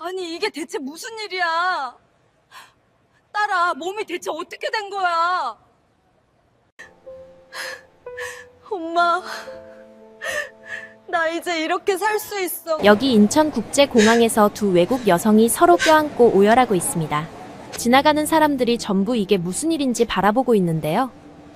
아니, 이게 대체 무슨 일이야? 딸아, 몸이 대체 어떻게 된 거야? 엄마, 나 이제 이렇게 살 수 있어. 여기 인천국제공항에서 두 외국 여성이 서로 껴안고 오열하고 있습니다. 지나가는 사람들이 전부 이게 무슨 일인지 바라보고 있는데요.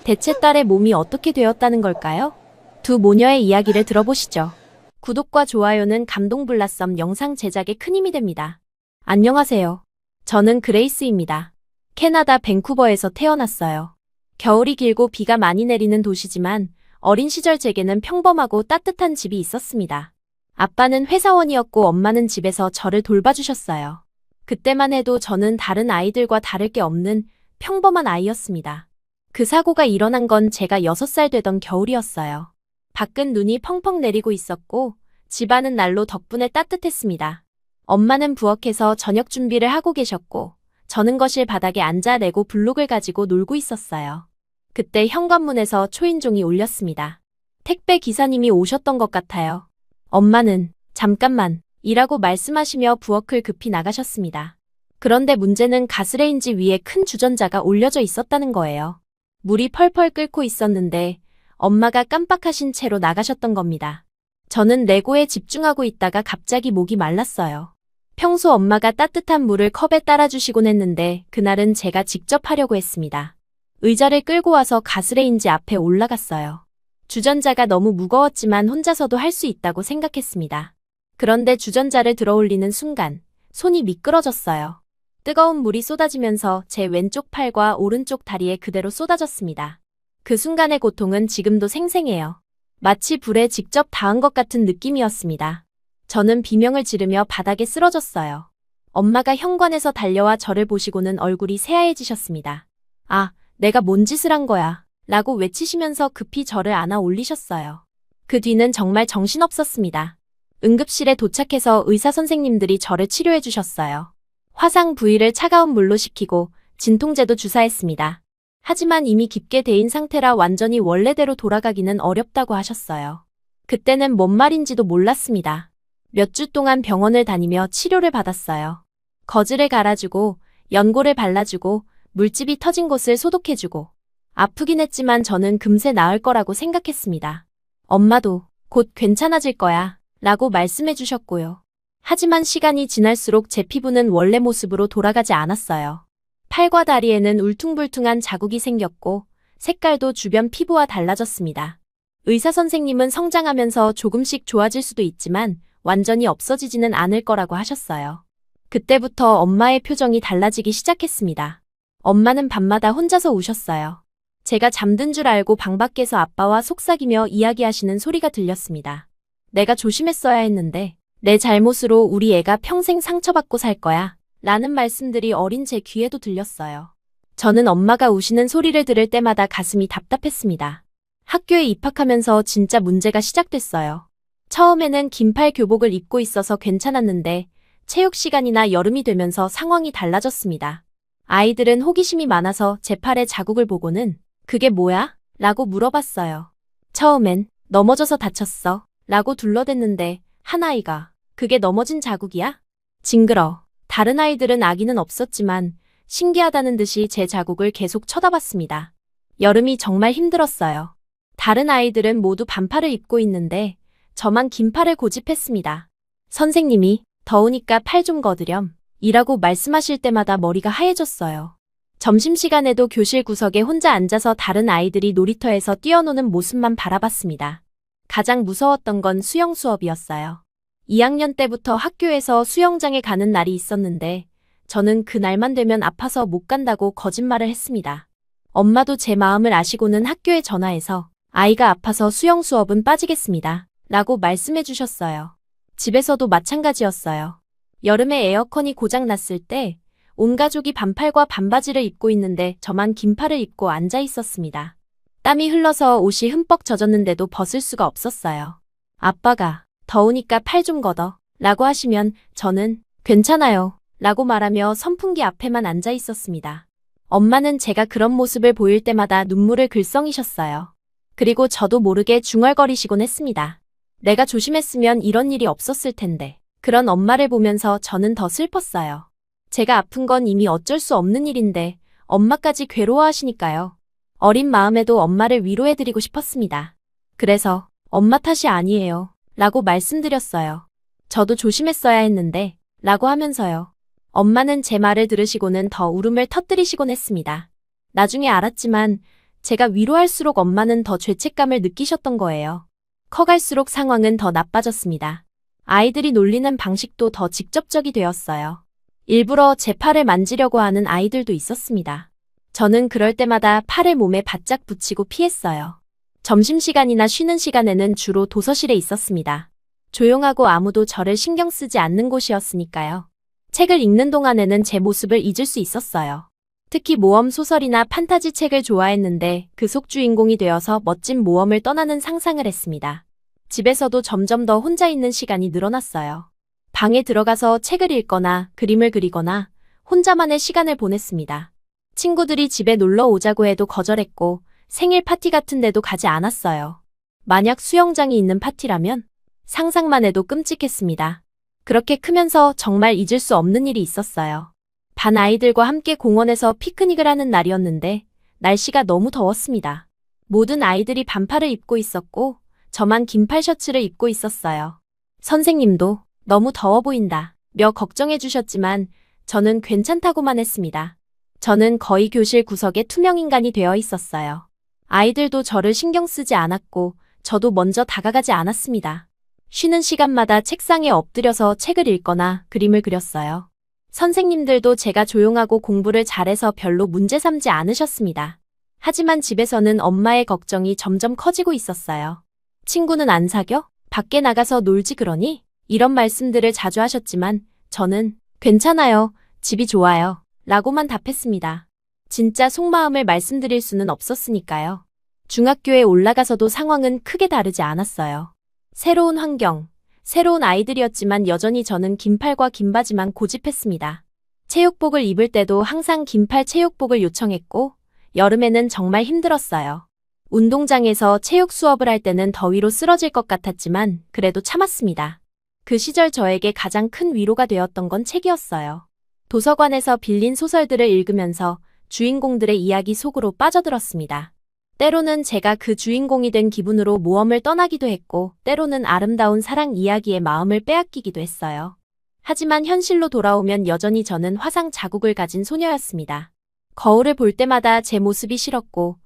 대체 딸의 몸이 어떻게 되었다는 걸까요? 두 모녀의 이야기를 들어보시죠. 구독과 좋아요는 감동블라썸 영상 제작에 큰 힘이 됩니다. 안녕하세요. 저는 그레이스입니다. 캐나다 밴쿠버에서 태어났어요. 겨울이 길고 비가 많이 내리는 도시지만 어린 시절 제게는 평범하고 따뜻한 집이 있었습니다. 아빠는 회사원이었고 엄마는 집에서 저를 돌봐주셨어요. 그때만 해도 저는 다른 아이들과 다를 게 없는 평범한 아이였습니다. 그 사고가 일어난 건 제가 6살 되던 겨울이었어요. 밖은 눈이 펑펑 내리고 있었고 집안은 난로 덕분에 따뜻했습니다. 엄마는 부엌에서 저녁 준비를 하고 계셨고 저는 거실 바닥에 앉아 레고 블록을 가지고 놀고 있었어요. 그때 현관문에서 초인종이 울렸습니다. 택배 기사님이 오셨던 것 같아요. 엄마는 잠깐만 이라고 말씀하시며 부엌을 급히 나가셨습니다. 그런데 문제는 가스레인지 위에 큰 주전자가 올려져 있었다는 거예요. 물이 펄펄 끓고 있었는데 엄마가 깜빡하신 채로 나가셨던 겁니다. 저는 레고에 집중하고 있다가 갑자기 목이 말랐어요. 평소 엄마가 따뜻한 물을 컵에 따라주시곤 했는데 그날은 제가 직접 하려고 했습니다. 의자를 끌고 와서 가스레인지 앞에 올라갔어요. 주전자가 너무 무거웠지만 혼자서도 할 수 있다고 생각했습니다. 그런데 주전자를 들어올리는 순간 손이 미끄러졌어요. 뜨거운 물이 쏟아지면서 제 왼쪽 팔과 오른쪽 다리에 그대로 쏟아졌습니다. 그 순간의 고통은 지금도 생생해요. 마치 불에 직접 닿은 것 같은 느낌이었습니다. 저는 비명을 지르며 바닥에 쓰러졌어요. 엄마가 현관에서 달려와 저를 보시고는 얼굴이 새하얘지셨습니다. 아, 내가 뭔 짓을 한 거야 라고 외치시면서 급히 저를 안아 올리셨어요. 그 뒤는 정말 정신없었습니다. 응급실에 도착해서 의사 선생님들이 저를 치료해 주셨어요. 화상 부위를 차가운 물로 식히고 진통제도 주사했습니다. 하지만 이미 깊게 데인 상태라 완전히 원래대로 돌아가기는 어렵다고 하셨어요. 그때는 뭔 말인지도 몰랐습니다. 몇 주 동안 병원을 다니며 치료를 받았어요. 거즈를 갈아주고 연고를 발라주고 물집이 터진 곳을 소독해주고 아프긴 했지만 저는 금세 나을 거라고 생각했습니다. 엄마도 곧 괜찮아질 거야 라고 말씀해 주셨고요. 하지만 시간이 지날수록 제 피부는 원래 모습으로 돌아가지 않았어요. 팔과 다리에는 울퉁불퉁한 자국이 생겼고 색깔도 주변 피부와 달라졌습니다. 의사 선생님은 성장하면서 조금씩 좋아질 수도 있지만 완전히 없어지지는 않을 거라고 하셨어요. 그때부터 엄마의 표정이 달라지기 시작했습니다. 엄마는 밤마다 혼자서 우셨어요. 제가 잠든 줄 알고 방 밖에서 아빠와 속삭이며 이야기하시는 소리가 들렸습니다. 내가 조심했어야 했는데 내 잘못으로 우리 애가 평생 상처받고 살 거야 라는 말씀들이 어린 제 귀에도 들렸어요. 저는 엄마가 우시는 소리를 들을 때마다 가슴이 답답했습니다. 학교에 입학하면서 진짜 문제가 시작됐어요. 처음에는 긴팔 교복을 입고 있어서 괜찮았는데 체육 시간이나 여름이 되면서 상황이 달라졌습니다. 아이들은 호기심이 많아서 제 팔에 자국을 보고는 그게 뭐야? 라고 물어봤어요. 처음엔 넘어져서 다쳤어 라고 둘러댔는데 한 아이가 그게 넘어진 자국이야? 징그러. 다른 아이들은 아기는 없었지만 신기하다는 듯이 제 자국을 계속 쳐다봤습니다. 여름이 정말 힘들었어요. 다른 아이들은 모두 반팔을 입고 있는데 저만 긴팔을 고집했습니다. 선생님이 더우니까 팔 좀 거드렴 이라고 말씀하실 때마다 머리가 하얘졌어요. 점심시간에도 교실 구석에 혼자 앉아서 다른 아이들이 놀이터에서 뛰어노는 모습만 바라봤습니다. 가장 무서웠던 건 수영 수업이었어요. 2학년 때부터 학교에서 수영장에 가는 날이 있었는데 저는 그 날만 되면 아파서 못 간다고 거짓말을 했습니다. 엄마도 제 마음을 아시고는 학교에 전화해서 아이가 아파서 수영 수업은 빠지겠습니다 라고 말씀해 주셨어요. 집에서도 마찬가지였어요. 여름에 에어컨이 고장 났을 때 온 가족이 반팔과 반바지를 입고 있는데 저만 긴팔을 입고 앉아 있었습니다. 땀이 흘러서 옷이 흠뻑 젖었는데도 벗을 수가 없었어요. 아빠가 더우니까 팔 좀 걷어 라고 하시면 저는 괜찮아요 라고 말하며 선풍기 앞에만 앉아 있었습니다. 엄마는 제가 그런 모습을 보일 때마다 눈물을 글썽이셨어요. 그리고 저도 모르게 중얼거리시곤 했습니다. 내가 조심했으면 이런 일이 없었을 텐데. 그런 엄마를 보면서 저는 더 슬펐어요. 제가 아픈 건 이미 어쩔 수 없는 일인데 엄마까지 괴로워하시니까요. 어린 마음에도 엄마를 위로해드리고 싶었습니다. 그래서 엄마 탓이 아니에요. 라고 말씀드렸어요. 저도 조심했어야 했는데 라고 하면서요. 엄마는 제 말을 들으시고는 더 울음을 터뜨리시곤 했습니다. 나중에 알았지만 제가 위로할수록 엄마는 더 죄책감을 느끼셨던 거예요. 커갈수록 상황은 더 나빠졌습니다. 아이들이 놀리는 방식도 더 직접적이 되었어요. 일부러 제 팔을 만지려고 하는 아이들도 있었습니다. 저는 그럴 때마다 팔을 몸에 바짝 붙이고 피했어요. 점심시간이나 쉬는 시간에는 주로 도서실에 있었습니다. 조용하고 아무도 저를 신경 쓰지 않는 곳이었으니까요. 책을 읽는 동안에는 제 모습을 잊을 수 있었어요. 특히 모험 소설이나 판타지 책을 좋아했는데 그 속 주인공이 되어서 멋진 모험을 떠나는 상상을 했습니다. 집에서도 점점 더 혼자 있는 시간이 늘어났어요. 방에 들어가서 책을 읽거나 그림을 그리거나 혼자만의 시간을 보냈습니다. 친구들이 집에 놀러 오자고 해도 거절했고 생일 파티 같은 데도 가지 않았어요. 만약 수영장이 있는 파티라면 상상만 해도 끔찍했습니다. 그렇게 크면서 정말 잊을 수 없는 일이 있었어요. 반 아이들과 함께 공원에서 피크닉을 하는 날이었는데 날씨가 너무 더웠습니다. 모든 아이들이 반팔을 입고 있었고 저만 긴팔 셔츠를 입고 있었어요. 선생님도 너무 더워 보인다 며 걱정해 주셨지만 저는 괜찮다고만 했습니다. 저는 거의 교실 구석에 투명인간이 되어 있었어요. 아이들도 저를 신경 쓰지 않았고 저도 먼저 다가가지 않았습니다. 쉬는 시간마다 책상에 엎드려서 책을 읽거나 그림을 그렸어요. 선생님들도 제가 조용하고 공부를 잘해서 별로 문제 삼지 않으셨습니다. 하지만 집에서는 엄마의 걱정이 점점 커지고 있었어요. 친구는 안 사겨? 밖에 나가서 놀지 그러니? 이런 말씀들을 자주 하셨지만 저는 괜찮아요. 집이 좋아요. 라고만 답했습니다. 진짜 속마음을 말씀드릴 수는 없었으니까요. 중학교에 올라가서도 상황은 크게 다르지 않았어요. 새로운 환경, 새로운 아이들이었지만 여전히 저는 긴팔과 긴바지만 고집했습니다. 체육복을 입을 때도 항상 긴팔 체육복을 요청했고 여름에는 정말 힘들었어요. 운동장에서 체육 수업을 할 때는 더위로 쓰러질 것 같았지만 그래도 참았습니다. 그 시절 저에게 가장 큰 위로가 되었던 건 책이었어요. 도서관에서 빌린 소설들을 읽으면서 주인공들의 이야기 속으로 빠져들었습니다. 때로는 제가 그 주인공이 된 기분으로 모험을 떠나기도 했고 때로는 아름다운 사랑 이야기에 마음을 빼앗기기도 했어요. 하지만 현실로 돌아오면 여전히 저는 화상 자국을 가진 소녀였습니다. 거울을 볼 때마다 제 모습이 싫었고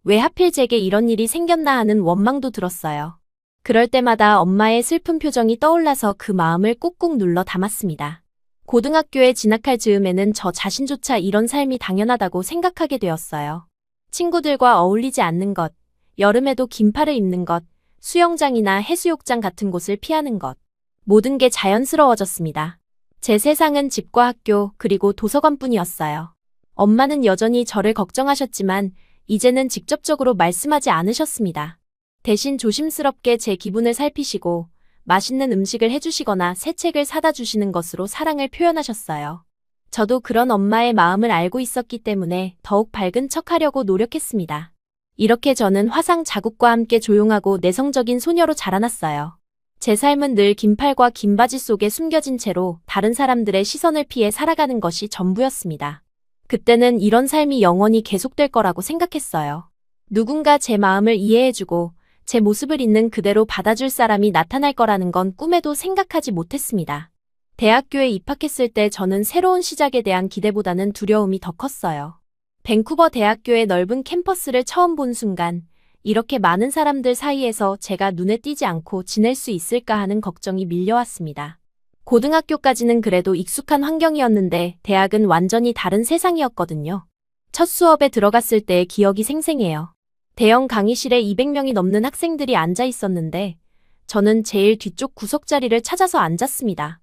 왜 하필 제게 이런 일이 생겼나 하는 원망도 들었어요. 그럴 때마다 엄마의 슬픈 표정이 떠올라서 그 마음을 꾹꾹 눌러 담았습니다. 고등학교에 진학할 즈음에는 저 자신조차 이런 삶이 당연하다고 생각하게 되었어요. 친구들과 어울리지 않는 것, 여름에도 긴팔을 입는 것, 수영장이나 해수욕장 같은 곳을 피하는 것. 모든 게 자연스러워졌습니다. 제 세상은 집과 학교 그리고 도서관뿐이었어요. 엄마는 여전히 저를 걱정하셨지만 이제는 직접적으로 말씀하지 않으셨습니다. 대신 조심스럽게 제 기분을 살피시고 맛있는 음식을 해주시거나 새 책을 사다 주시는 것으로 사랑을 표현하셨어요. 저도 그런 엄마의 마음을 알고 있었기 때문에 더욱 밝은 척하려고 노력했습니다. 이렇게 저는 화상 자국과 함께 조용하고 내성적인 소녀로 자라났어요. 제 삶은 늘 긴팔과 긴 바지 속에 숨겨진 채로 다른 사람들의 시선을 피해 살아가는 것이 전부였습니다. 그때는 이런 삶이 영원히 계속될 거라고 생각했어요. 누군가 제 마음을 이해해주고 제 모습을 있는 그대로 받아줄 사람이 나타날 거라는 건 꿈에도 생각하지 못했습니다. 대학교에 입학했을 때 저는 새로운 시작에 대한 기대보다는 두려움이 더 컸어요. 밴쿠버 대학교의 넓은 캠퍼스를 처음 본 순간 이렇게 많은 사람들 사이에서 제가 눈에 띄지 않고 지낼 수 있을까 하는 걱정이 밀려왔습니다. 고등학교까지는 그래도 익숙한 환경이었는데 대학은 완전히 다른 세상이었거든요. 첫 수업에 들어갔을 때의 기억이 생생해요. 대형 강의실에 200명이 넘는 학생들이 앉아 있었는데 저는 제일 뒤쪽 구석 자리를 찾아서 앉았습니다.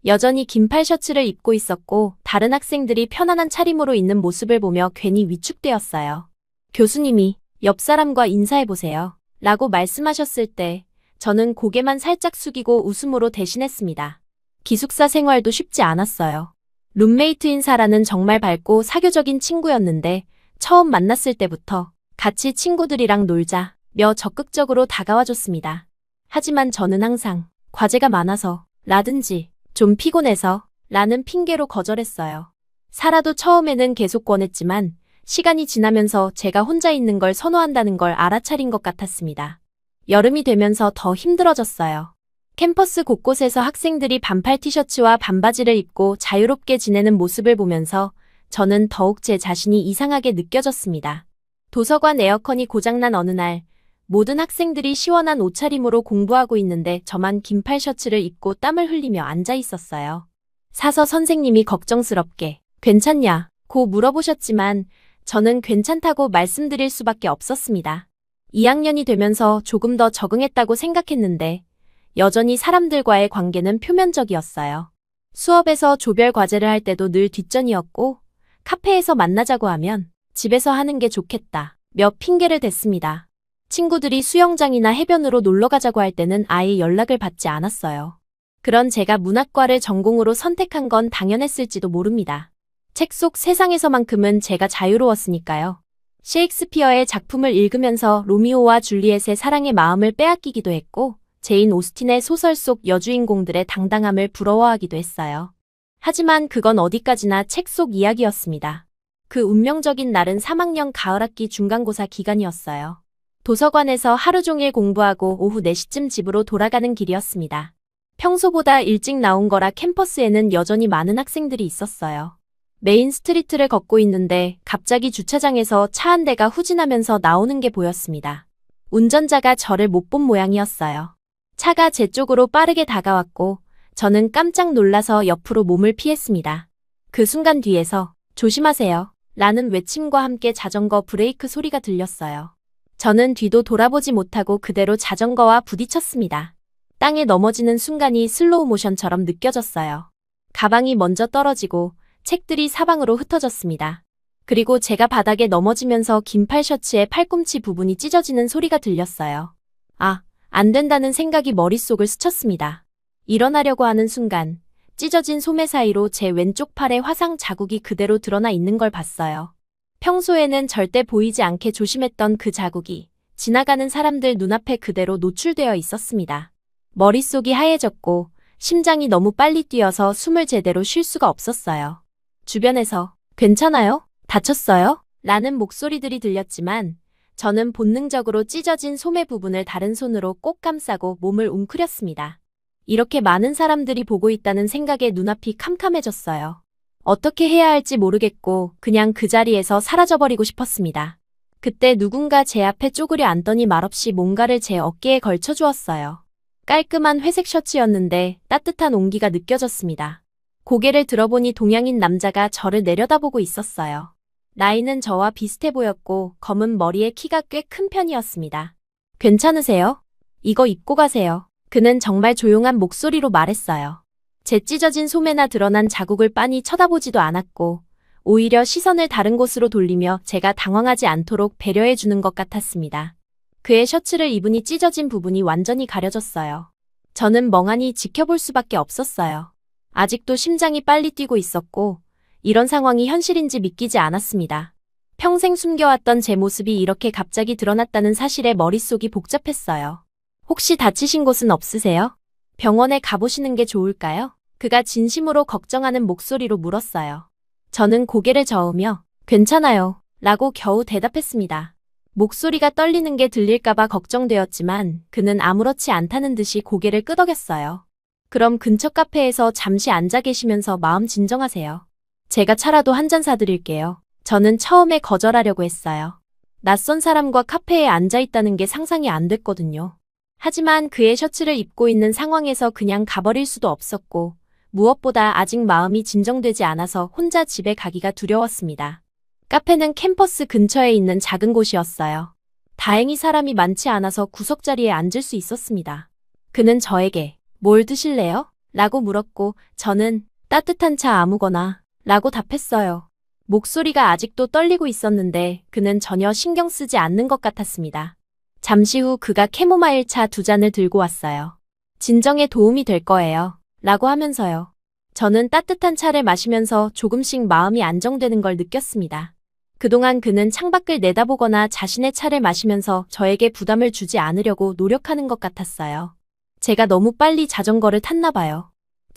여전히 긴팔 셔츠를 입고 있었고 다른 학생들이 편안한 차림으로 있는 모습을 보며 괜히 위축되었어요. 교수님이 옆 사람과 인사해보세요 라고 말씀하셨을 때 저는 고개만 살짝 숙이고 웃음으로 대신했습니다. 기숙사 생활도 쉽지 않았어요. 룸메이트인 사라는 정말 밝고 사교적인 친구였는데 처음 만났을 때부터 같이 친구들이랑 놀자며 적극적으로 다가와줬습니다. 하지만 저는 항상 과제가 많아서 라든지 좀 피곤해서 라는 핑계로 거절했어요. 사라도 처음에는 계속 권했지만 시간이 지나면서 제가 혼자 있는 걸 선호한다는 걸 알아차린 것 같았습니다. 여름이 되면서 더 힘들어졌어요. 캠퍼스 곳곳에서 학생들이 반팔 티셔츠와 반바지를 입고 자유롭게 지내는 모습을 보면서 저는 더욱 제 자신이 이상하게 느껴졌습니다. 도서관 에어컨이 고장난 어느 날 모든 학생들이 시원한 옷차림으로 공부하고 있는데 저만 긴팔 셔츠를 입고 땀을 흘리며 앉아 있었어요. 사서 선생님이 걱정스럽게 괜찮냐? 고 물어보셨지만 저는 괜찮다고 말씀드릴 수밖에 없었습니다. 2학년이 되면서 조금 더 적응했다고 생각했는데 여전히 사람들과의 관계는 표면적이었어요. 수업에서 조별 과제를 할 때도 늘 뒷전이었고 카페에서 만나자고 하면 집에서 하는 게 좋겠다 몇 핑계를 댔습니다. 친구들이 수영장이나 해변으로 놀러 가자고 할 때는 아예 연락을 받지 않았어요. 그런 제가 문학과를 전공으로 선택한 건 당연했을지도 모릅니다. 책 속 세상에서만큼은 제가 자유로웠으니까요. 셰익스피어의 작품을 읽으면서 로미오와 줄리엣의 사랑의 마음을 빼앗기기도 했고 제인 오스틴의 소설 속 여주인공들의 당당함을 부러워하기도 했어요. 하지만 그건 어디까지나 책 속 이야기였습니다. 그 운명적인 날은 3학년 가을학기 중간고사 기간이었어요. 도서관에서 하루 종일 공부하고 오후 4시쯤 집으로 돌아가는 길이었습니다. 평소보다 일찍 나온 거라 캠퍼스에는 여전히 많은 학생들이 있었어요. 메인 스트리트를 걷고 있는데 갑자기 주차장에서 차 한 대가 후진하면서 나오는 게 보였습니다. 운전자가 저를 못 본 모양이었어요. 차가 제 쪽으로 빠르게 다가왔고 저는 깜짝 놀라서 옆으로 몸을 피했습니다. 그 순간 뒤에서 조심하세요 라는 외침과 함께 자전거 브레이크 소리가 들렸어요. 저는 뒤도 돌아보지 못하고 그대로 자전거와 부딪혔습니다. 땅에 넘어지는 순간이 슬로우 모션처럼 느껴졌어요. 가방이 먼저 떨어지고 책들이 사방으로 흩어졌습니다. 그리고 제가 바닥에 넘어지면서 긴팔 셔츠의 팔꿈치 부분이 찢어지는 소리가 들렸어요. 아, 안 된다는 생각이 머릿속을 스쳤습니다. 일어나려고 하는 순간 찢어진 소매 사이로 제 왼쪽 팔에 화상 자국이 그대로 드러나 있는 걸 봤어요. 평소에는 절대 보이지 않게 조심했던 그 자국이 지나가는 사람들 눈앞에 그대로 노출되어 있었습니다. 머릿속이 하얘졌고 심장이 너무 빨리 뛰어서 숨을 제대로 쉴 수가 없었어요. 주변에서 괜찮아요? 다쳤어요? 라는 목소리들이 들렸지만 저는 본능적으로 찢어진 소매 부분을 다른 손으로 꼭 감싸고 몸을 웅크렸습니다. 이렇게 많은 사람들이 보고 있다는 생각에 눈앞이 캄캄해졌어요. 어떻게 해야 할지 모르겠고 그냥 그 자리에서 사라져버리고 싶었습니다. 그때 누군가 제 앞에 쪼그려 앉더니 말없이 뭔가를 제 어깨에 걸쳐주었어요. 깔끔한 회색 셔츠였는데 따뜻한 온기가 느껴졌습니다. 고개를 들어보니 동양인 남자가 저를 내려다보고 있었어요. 나이는 저와 비슷해 보였고 검은 머리에 키가 꽤 큰 편이었습니다. 괜찮으세요? 이거 입고 가세요. 그는 정말 조용한 목소리로 말했어요. 제 찢어진 소매나 드러난 자국을 빤히 쳐다보지도 않았고 오히려 시선을 다른 곳으로 돌리며 제가 당황하지 않도록 배려해 주는 것 같았습니다. 그의 셔츠를 입으니 찢어진 부분이 완전히 가려졌어요. 저는 멍하니 지켜볼 수밖에 없었어요. 아직도 심장이 빨리 뛰고 있었고 이런 상황이 현실인지 믿기지 않았습니다. 평생 숨겨왔던 제 모습이 이렇게 갑자기 드러났다는 사실에 머릿속이 복잡했어요. 혹시 다치신 곳은 없으세요? 병원에 가보시는 게 좋을까요? 그가 진심으로 걱정하는 목소리로 물었어요. 저는 고개를 저으며 괜찮아요 라고 겨우 대답했습니다. 목소리가 떨리는 게 들릴까봐 걱정되었지만 그는 아무렇지 않다는 듯이 고개를 끄덕였어요. 그럼 근처 카페에서 잠시 앉아 계시면서 마음 진정하세요. 제가 차라도 한 잔 사드릴게요. 저는 처음에 거절하려고 했어요. 낯선 사람과 카페에 앉아 있다는 게 상상이 안 됐거든요. 하지만 그의 셔츠를 입고 있는 상황에서 그냥 가버릴 수도 없었고 무엇보다 아직 마음이 진정되지 않아서 혼자 집에 가기가 두려웠습니다. 카페는 캠퍼스 근처에 있는 작은 곳이었어요. 다행히 사람이 많지 않아서 구석자리에 앉을 수 있었습니다. 그는 저에게 뭘 드실래요? 라고 물었고 저는 따뜻한 차 아무거나 라고 답했어요. 목소리가 아직도 떨리고 있었는데 그는 전혀 신경 쓰지 않는 것 같았습니다. 잠시 후 그가 캐모마일 차 2잔을 들고 왔어요. 진정에 도움이 될 거예요. 라고 하면서요. 저는 따뜻한 차를 마시면서 조금씩 마음이 안정되는 걸 느꼈습니다. 그동안 그는 창밖을 내다보거나 자신의 차를 마시면서 저에게 부담을 주지 않으려고 노력하는 것 같았어요. 제가 너무 빨리 자전거를 탔나 봐요.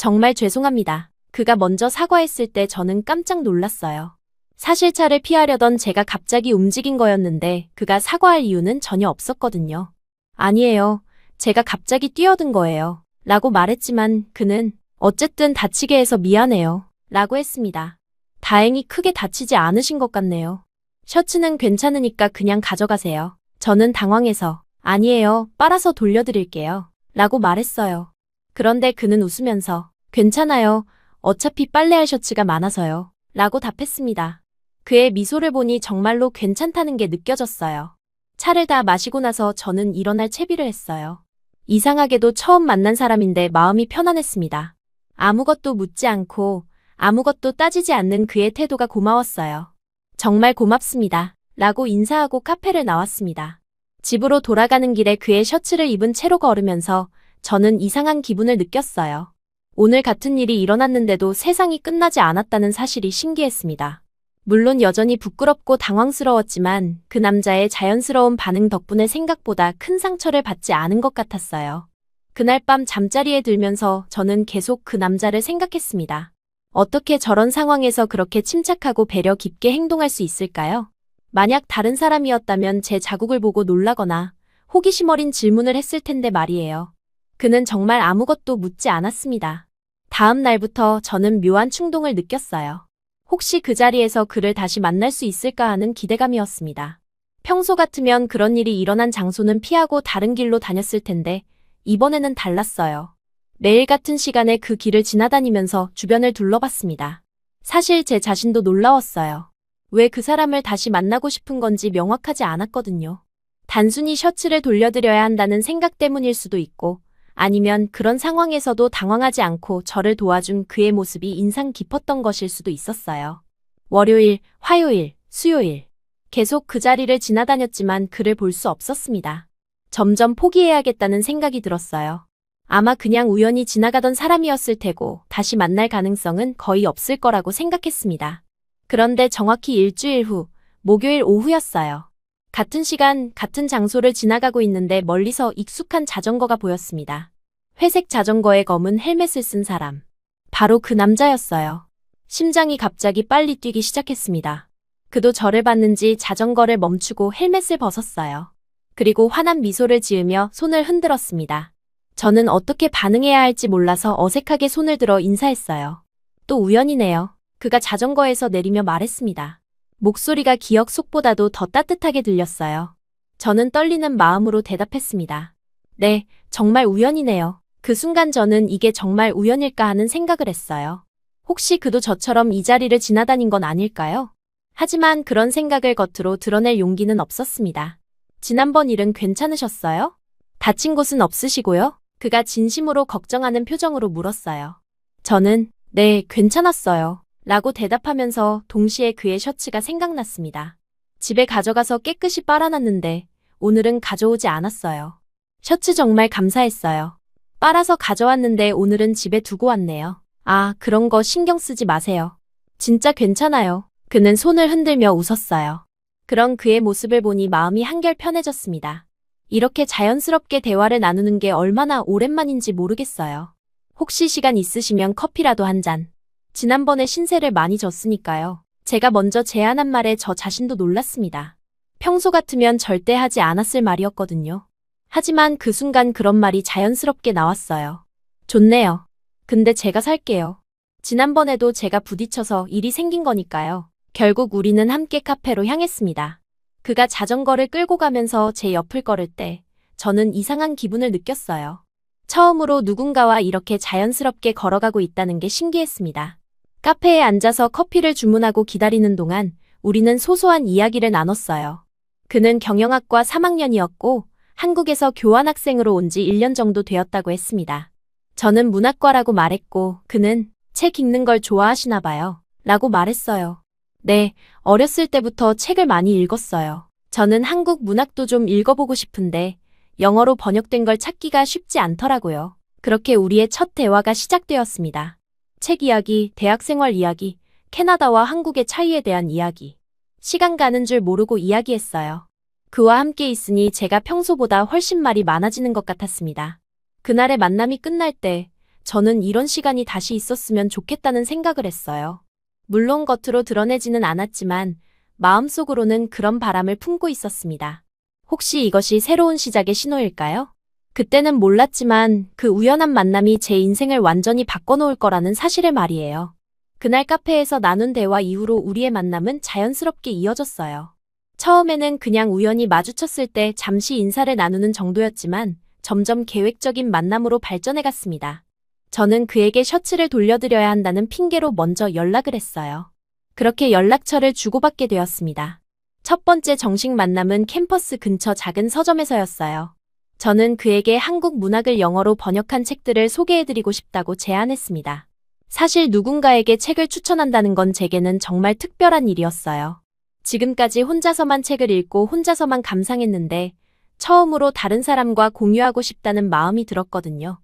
정말 죄송합니다. 그가 먼저 사과했을 때 저는 깜짝 놀랐어요. 사실 차를 피하려던 제가 갑자기 움직인 거였는데 그가 사과할 이유는 전혀 없었거든요. 아니에요. 제가 갑자기 뛰어든 거예요. 라고 말했지만 그는 어쨌든 다치게 해서 미안해요. 라고 했습니다. 다행히 크게 다치지 않으신 것 같네요. 셔츠는 괜찮으니까 그냥 가져가세요. 저는 당황해서 아니에요. 빨아서 돌려드릴게요. 라고 말했어요. 그런데 그는 웃으면서 괜찮아요. 어차피 빨래할 셔츠가 많아서요. 라고 답했습니다. 그의 미소를 보니 정말로 괜찮다는 게 느껴졌어요. 차를 다 마시고 나서 저는 일어날 채비를 했어요. 이상하게도 처음 만난 사람인데 마음이 편안했습니다. 아무것도 묻지 않고 아무것도 따지지 않는 그의 태도가 고마웠어요. 정말 고맙습니다. 라고 인사하고 카페를 나왔습니다. 집으로 돌아가는 길에 그의 셔츠를 입은 채로 걸으면서 저는 이상한 기분을 느꼈어요. 오늘 같은 일이 일어났는데도 세상이 끝나지 않았다는 사실이 신기했습니다. 물론 여전히 부끄럽고 당황스러웠지만 그 남자의 자연스러운 반응 덕분에 생각보다 큰 상처를 받지 않은 것 같았어요. 그날 밤 잠자리에 들면서 저는 계속 그 남자를 생각했습니다. 어떻게 저런 상황에서 그렇게 침착하고 배려 깊게 행동할 수 있을까요? 만약 다른 사람이었다면 제 자국을 보고 놀라거나 호기심 어린 질문을 했을 텐데 말이에요. 그는 정말 아무것도 묻지 않았습니다. 다음 날부터 저는 묘한 충동을 느꼈어요. 혹시 그 자리에서 그를 다시 만날 수 있을까 하는 기대감이었습니다. 평소 같으면 그런 일이 일어난 장소는 피하고 다른 길로 다녔을 텐데 이번에는 달랐어요. 매일 같은 시간에 그 길을 지나다니면서 주변을 둘러봤습니다. 사실 제 자신도 놀라웠어요. 왜 그 사람을 다시 만나고 싶은 건지 명확하지 않았거든요. 단순히 셔츠를 돌려드려야 한다는 생각 때문일 수도 있고 아니면 그런 상황에서도 당황하지 않고 저를 도와준 그의 모습이 인상 깊었던 것일 수도 있었어요. 월요일, 화요일, 수요일. 계속 그 자리를 지나다녔지만 그를 볼 수 없었습니다. 점점 포기해야겠다는 생각이 들었어요. 아마 그냥 우연히 지나가던 사람이었을 테고 다시 만날 가능성은 거의 없을 거라고 생각했습니다. 그런데 정확히 일주일 후, 목요일 오후였어요. 같은 시간, 같은 장소를 지나가고 있는데 멀리서 익숙한 자전거가 보였습니다. 회색 자전거에 검은 헬멧을 쓴 사람. 바로 그 남자였어요. 심장이 갑자기 빨리 뛰기 시작했습니다. 그도 저를 봤는지 자전거를 멈추고 헬멧을 벗었어요. 그리고 환한 미소를 지으며 손을 흔들었습니다. 저는 어떻게 반응해야 할지 몰라서 어색하게 손을 들어 인사했어요. 또 우연이네요. 그가 자전거에서 내리며 말했습니다. 목소리가 기억 속보다도 더 따뜻하게 들렸어요. 저는 떨리는 마음으로 대답했습니다. 네, 정말 우연이네요. 그 순간 저는 이게 정말 우연일까 하는 생각을 했어요. 혹시 그도 저처럼 이 자리를 지나다닌 건 아닐까요? 하지만 그런 생각을 겉으로 드러낼 용기는 없었습니다. 지난번 일은 괜찮으셨어요? 다친 곳은 없으시고요? 그가 진심으로 걱정하는 표정으로 물었어요. 저는 네, 괜찮았어요. 라고 대답하면서 동시에 그의 셔츠가 생각났습니다. 집에 가져가서 깨끗이 빨아놨는데 오늘은 가져오지 않았어요. 셔츠 정말 감사했어요. 빨아서 가져왔는데 오늘은 집에 두고 왔네요. 아, 그런 거 신경 쓰지 마세요. 진짜 괜찮아요. 그는 손을 흔들며 웃었어요. 그런 그의 모습을 보니 마음이 한결 편해졌습니다. 이렇게 자연스럽게 대화를 나누는 게 얼마나 오랜만인지 모르겠어요. 혹시 시간 있으시면 커피라도 한 잔. 지난번에 신세를 많이 졌으니까요. 제가 먼저 제안한 말에 저 자신도 놀랐습니다. 평소 같으면 절대 하지 않았을 말이었거든요. 하지만 그 순간 그런 말이 자연스럽게 나왔어요. 좋네요. 근데 제가 살게요. 지난번에도 제가 부딪혀서 일이 생긴 거니까요. 결국 우리는 함께 카페로 향했습니다. 그가 자전거를 끌고 가면서 제 옆을 걸을 때 저는 이상한 기분을 느꼈어요. 처음으로 누군가와 이렇게 자연스럽게 걸어가고 있다는 게 신기했습니다. 카페에 앉아서 커피를 주문하고 기다리는 동안 우리는 소소한 이야기를 나눴어요. 그는 경영학과 3학년이었고 한국에서 교환학생으로 온 지 1년 정도 되었다고 했습니다. 저는 문학과라고 말했고 그는 책 읽는 걸 좋아하시나 봐요. 라고 말했어요. 네, 어렸을 때부터 책을 많이 읽었어요. 저는 한국 문학도 좀 읽어보고 싶은데 영어로 번역된 걸 찾기가 쉽지 않더라고요. 그렇게 우리의 첫 대화가 시작되었습니다. 책 이야기, 대학생활 이야기, 캐나다와 한국의 차이에 대한 이야기. 시간 가는 줄 모르고 이야기했어요. 그와 함께 있으니 제가 평소보다 훨씬 말이 많아지는 것 같았습니다. 그날의 만남이 끝날 때 저는 이런 시간이 다시 있었으면 좋겠다는 생각을 했어요. 물론 겉으로 드러내지는 않았지만 마음속으로는 그런 바람을 품고 있었습니다. 혹시 이것이 새로운 시작의 신호일까요? 그때는 몰랐지만 그 우연한 만남이 제 인생을 완전히 바꿔놓을 거라는 사실을 말이에요. 그날 카페에서 나눈 대화 이후로 우리의 만남은 자연스럽게 이어졌어요. 처음에는 그냥 우연히 마주쳤을 때 잠시 인사를 나누는 정도였지만 점점 계획적인 만남으로 발전해갔습니다. 저는 그에게 셔츠를 돌려드려야 한다는 핑계로 먼저 연락을 했어요. 그렇게 연락처를 주고받게 되었습니다. 첫 번째 정식 만남은 캠퍼스 근처 작은 서점에서였어요. 저는 그에게 한국 문학을 영어로 번역한 책들을 소개해드리고 싶다고 제안했습니다. 사실 누군가에게 책을 추천한다는 건 제게는 정말 특별한 일이었어요. 지금까지 혼자서만 책을 읽고 혼자서만 감상했는데 처음으로 다른 사람과 공유하고 싶다는 마음이 들었거든요.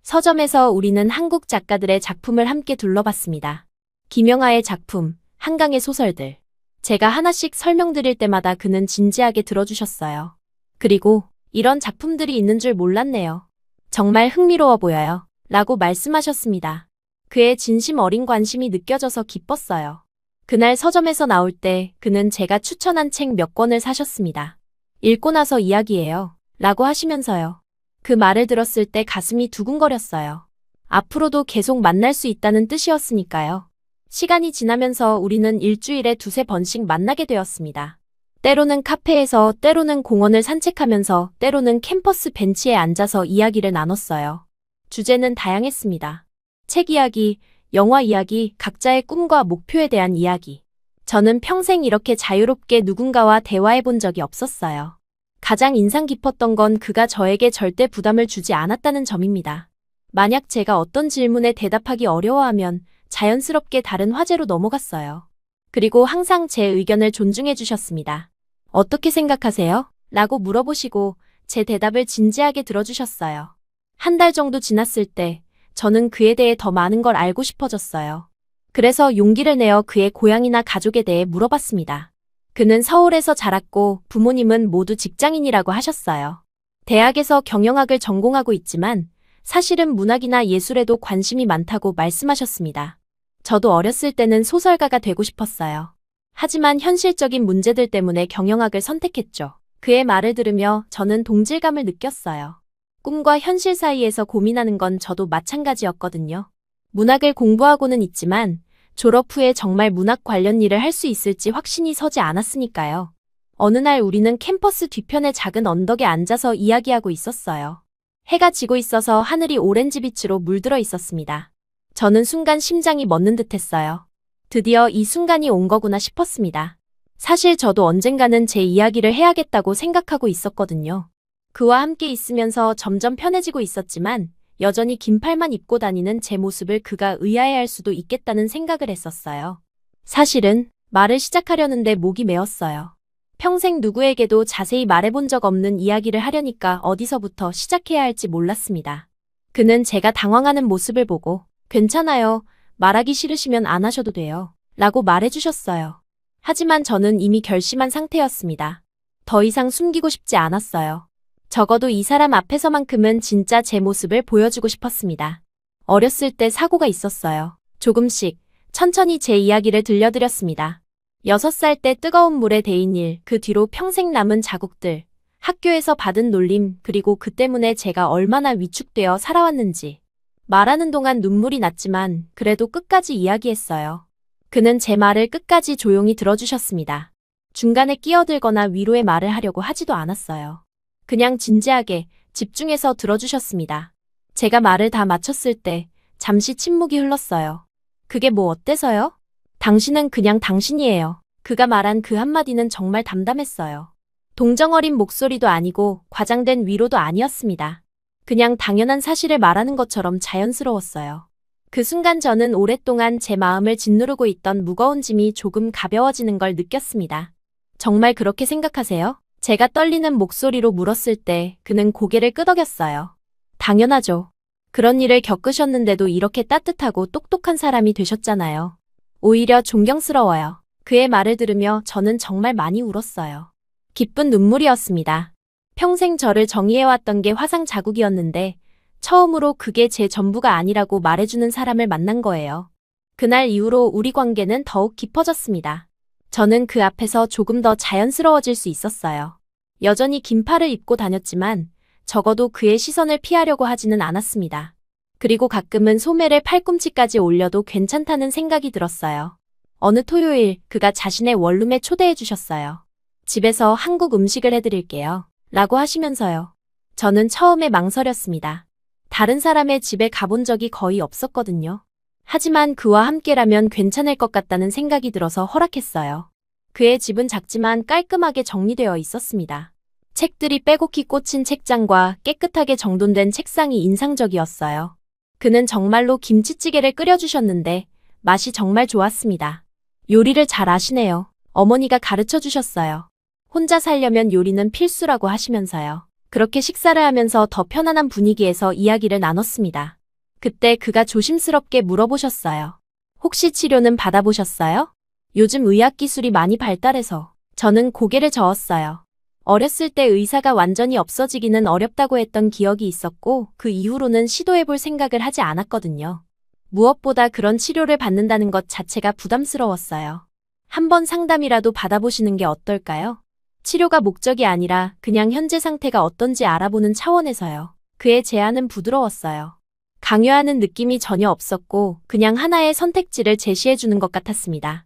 서점에서 우리는 한국 작가들의 작품을 함께 둘러봤습니다. 김영하의 작품, 한강의 소설들. 제가 하나씩 설명드릴 때마다 그는 진지하게 들어주셨어요. 그리고 이런 작품들이 있는 줄 몰랐네요. 정말 흥미로워 보여요. 라고 말씀하셨습니다. 그의 진심 어린 관심이 느껴져서 기뻤어요. 그날 서점에서 나올 때 그는 제가 추천한 책 몇 권을 사셨습니다. 읽고 나서 이야기해요. 라고 하시면서요. 그 말을 들었을 때 가슴이 두근거렸어요. 앞으로도 계속 만날 수 있다는 뜻이었으니까요. 시간이 지나면서 우리는 일주일에 두세 번씩 만나게 되었습니다. 때로는 카페에서, 때로는 공원을 산책하면서, 때로는 캠퍼스 벤치에 앉아서 이야기를 나눴어요. 주제는 다양했습니다. 책 이야기, 영화 이야기, 각자의 꿈과 목표에 대한 이야기. 저는 평생 이렇게 자유롭게 누군가와 대화해 본 적이 없었어요. 가장 인상 깊었던 건 그가 저에게 절대 부담을 주지 않았다는 점입니다. 만약 제가 어떤 질문에 대답하기 어려워하면 자연스럽게 다른 화제로 넘어갔어요. 그리고 항상 제 의견을 존중해 주셨습니다. 어떻게 생각하세요? 라고 물어보시고 제 대답을 진지하게 들어주셨어요. 한 달 정도 지났을 때 저는 그에 대해 더 많은 걸 알고 싶어졌어요. 그래서 용기를 내어 그의 고향이나 가족에 대해 물어봤습니다. 그는 서울에서 자랐고 부모님은 모두 직장인이라고 하셨어요. 대학에서 경영학을 전공하고 있지만 사실은 문학이나 예술에도 관심이 많다고 말씀하셨습니다. 저도 어렸을 때는 소설가가 되고 싶었어요. 하지만 현실적인 문제들 때문에 경영학을 선택했죠. 그의 말을 들으며 저는 동질감을 느꼈어요. 꿈과 현실 사이에서 고민하는 건 저도 마찬가지였거든요. 문학을 공부하고는 있지만 졸업 후에 정말 문학 관련 일을 할 수 있을지 확신이 서지 않았으니까요. 어느 날 우리는 캠퍼스 뒤편의 작은 언덕에 앉아서 이야기하고 있었어요. 해가 지고 있어서 하늘이 오렌지빛으로 물들어 있었습니다. 저는 순간 심장이 멎는 듯했어요. 드디어 이 순간이 온 거구나 싶었습니다. 사실 저도 언젠가는 제 이야기를 해야겠다고 생각하고 있었거든요. 그와 함께 있으면서 점점 편해지고 있었지만 여전히 긴 팔만 입고 다니는 제 모습을 그가 의아해할 수도 있겠다는 생각을 했었어요. 사실은 말을 시작하려는데 목이 메었어요. 평생 누구에게도 자세히 말해본 적 없는 이야기를 하려니까 어디서부터 시작해야 할지 몰랐습니다. 그는 제가 당황하는 모습을 보고 괜찮아요. 말하기 싫으시면 안 하셔도 돼요. 라고 말해주셨어요. 하지만 저는 이미 결심한 상태였습니다. 더 이상 숨기고 싶지 않았어요. 적어도 이 사람 앞에서만큼은 진짜 제 모습을 보여주고 싶었습니다. 어렸을 때 사고가 있었어요. 조금씩, 천천히 제 이야기를 들려드렸습니다. 6살 때 뜨거운 물에 데인 일, 그 뒤로 평생 남은 자국들, 학교에서 받은 놀림, 그리고 그 때문에 제가 얼마나 위축되어 살아왔는지. 말하는 동안 눈물이 났지만 그래도 끝까지 이야기했어요. 그는 제 말을 끝까지 조용히 들어주셨습니다. 중간에 끼어들거나 위로의 말을 하려고 하지도 않았어요. 그냥 진지하게 집중해서 들어주셨습니다. 제가 말을 다 마쳤을 때 잠시 침묵이 흘렀어요. 그게 뭐 어때서요? 당신은 그냥 당신이에요. 그가 말한 그 한마디는 정말 담담했어요. 동정어린 목소리도 아니고 과장된 위로도 아니었습니다. 그냥 당연한 사실을 말하는 것처럼 자연스러웠어요. 그 순간 저는 오랫동안 제 마음을 짓누르고 있던 무거운 짐이 조금 가벼워지는 걸 느꼈습니다. 정말 그렇게 생각하세요? 제가 떨리는 목소리로 물었을 때 그는 고개를 끄덕였어요. 당연하죠. 그런 일을 겪으셨는데도 이렇게 따뜻하고 똑똑한 사람이 되셨잖아요. 오히려 존경스러워요. 그의 말을 들으며 저는 정말 많이 울었어요. 기쁜 눈물이었습니다. 평생 저를 정의해왔던 게 화상 자국이었는데 처음으로 그게 제 전부가 아니라고 말해주는 사람을 만난 거예요. 그날 이후로 우리 관계는 더욱 깊어졌습니다. 저는 그 앞에서 조금 더 자연스러워질 수 있었어요. 여전히 긴 팔을 입고 다녔지만 적어도 그의 시선을 피하려고 하지는 않았습니다. 그리고 가끔은 소매를 팔꿈치까지 올려도 괜찮다는 생각이 들었어요. 어느 토요일 그가 자신의 원룸에 초대해 주셨어요. 집에서 한국 음식을 해드릴게요. 라고 하시면서요. 저는 처음에 망설였습니다. 다른 사람의 집에 가본 적이 거의 없었거든요. 하지만 그와 함께라면 괜찮을 것 같다는 생각이 들어서 허락했어요. 그의 집은 작지만 깔끔하게 정리되어 있었습니다. 책들이 빼곡히 꽂힌 책장과 깨끗하게 정돈된 책상이 인상적이었어요. 그는 정말로 김치찌개를 끓여주셨는데 맛이 정말 좋았습니다. 요리를 잘 아시네요. 어머니가 가르쳐 주셨어요. 혼자 살려면 요리는 필수라고 하시면서요. 그렇게 식사를 하면서 더 편안한 분위기에서 이야기를 나눴습니다. 그때 그가 조심스럽게 물어보셨어요. 혹시 치료는 받아보셨어요? 요즘 의학기술이 많이 발달해서. 저는 고개를 저었어요. 어렸을 때 의사가 완전히 없어지기는 어렵다고 했던 기억이 있었고 그 이후로는 시도해볼 생각을 하지 않았거든요. 무엇보다 그런 치료를 받는다는 것 자체가 부담스러웠어요. 한번 상담이라도 받아보시는 게 어떨까요? 치료가 목적이 아니라 그냥 현재 상태가 어떤지 알아보는 차원에서요. 그의 제안은 부드러웠어요. 강요하는 느낌이 전혀 없었고 그냥 하나의 선택지를 제시해주는 것 같았습니다.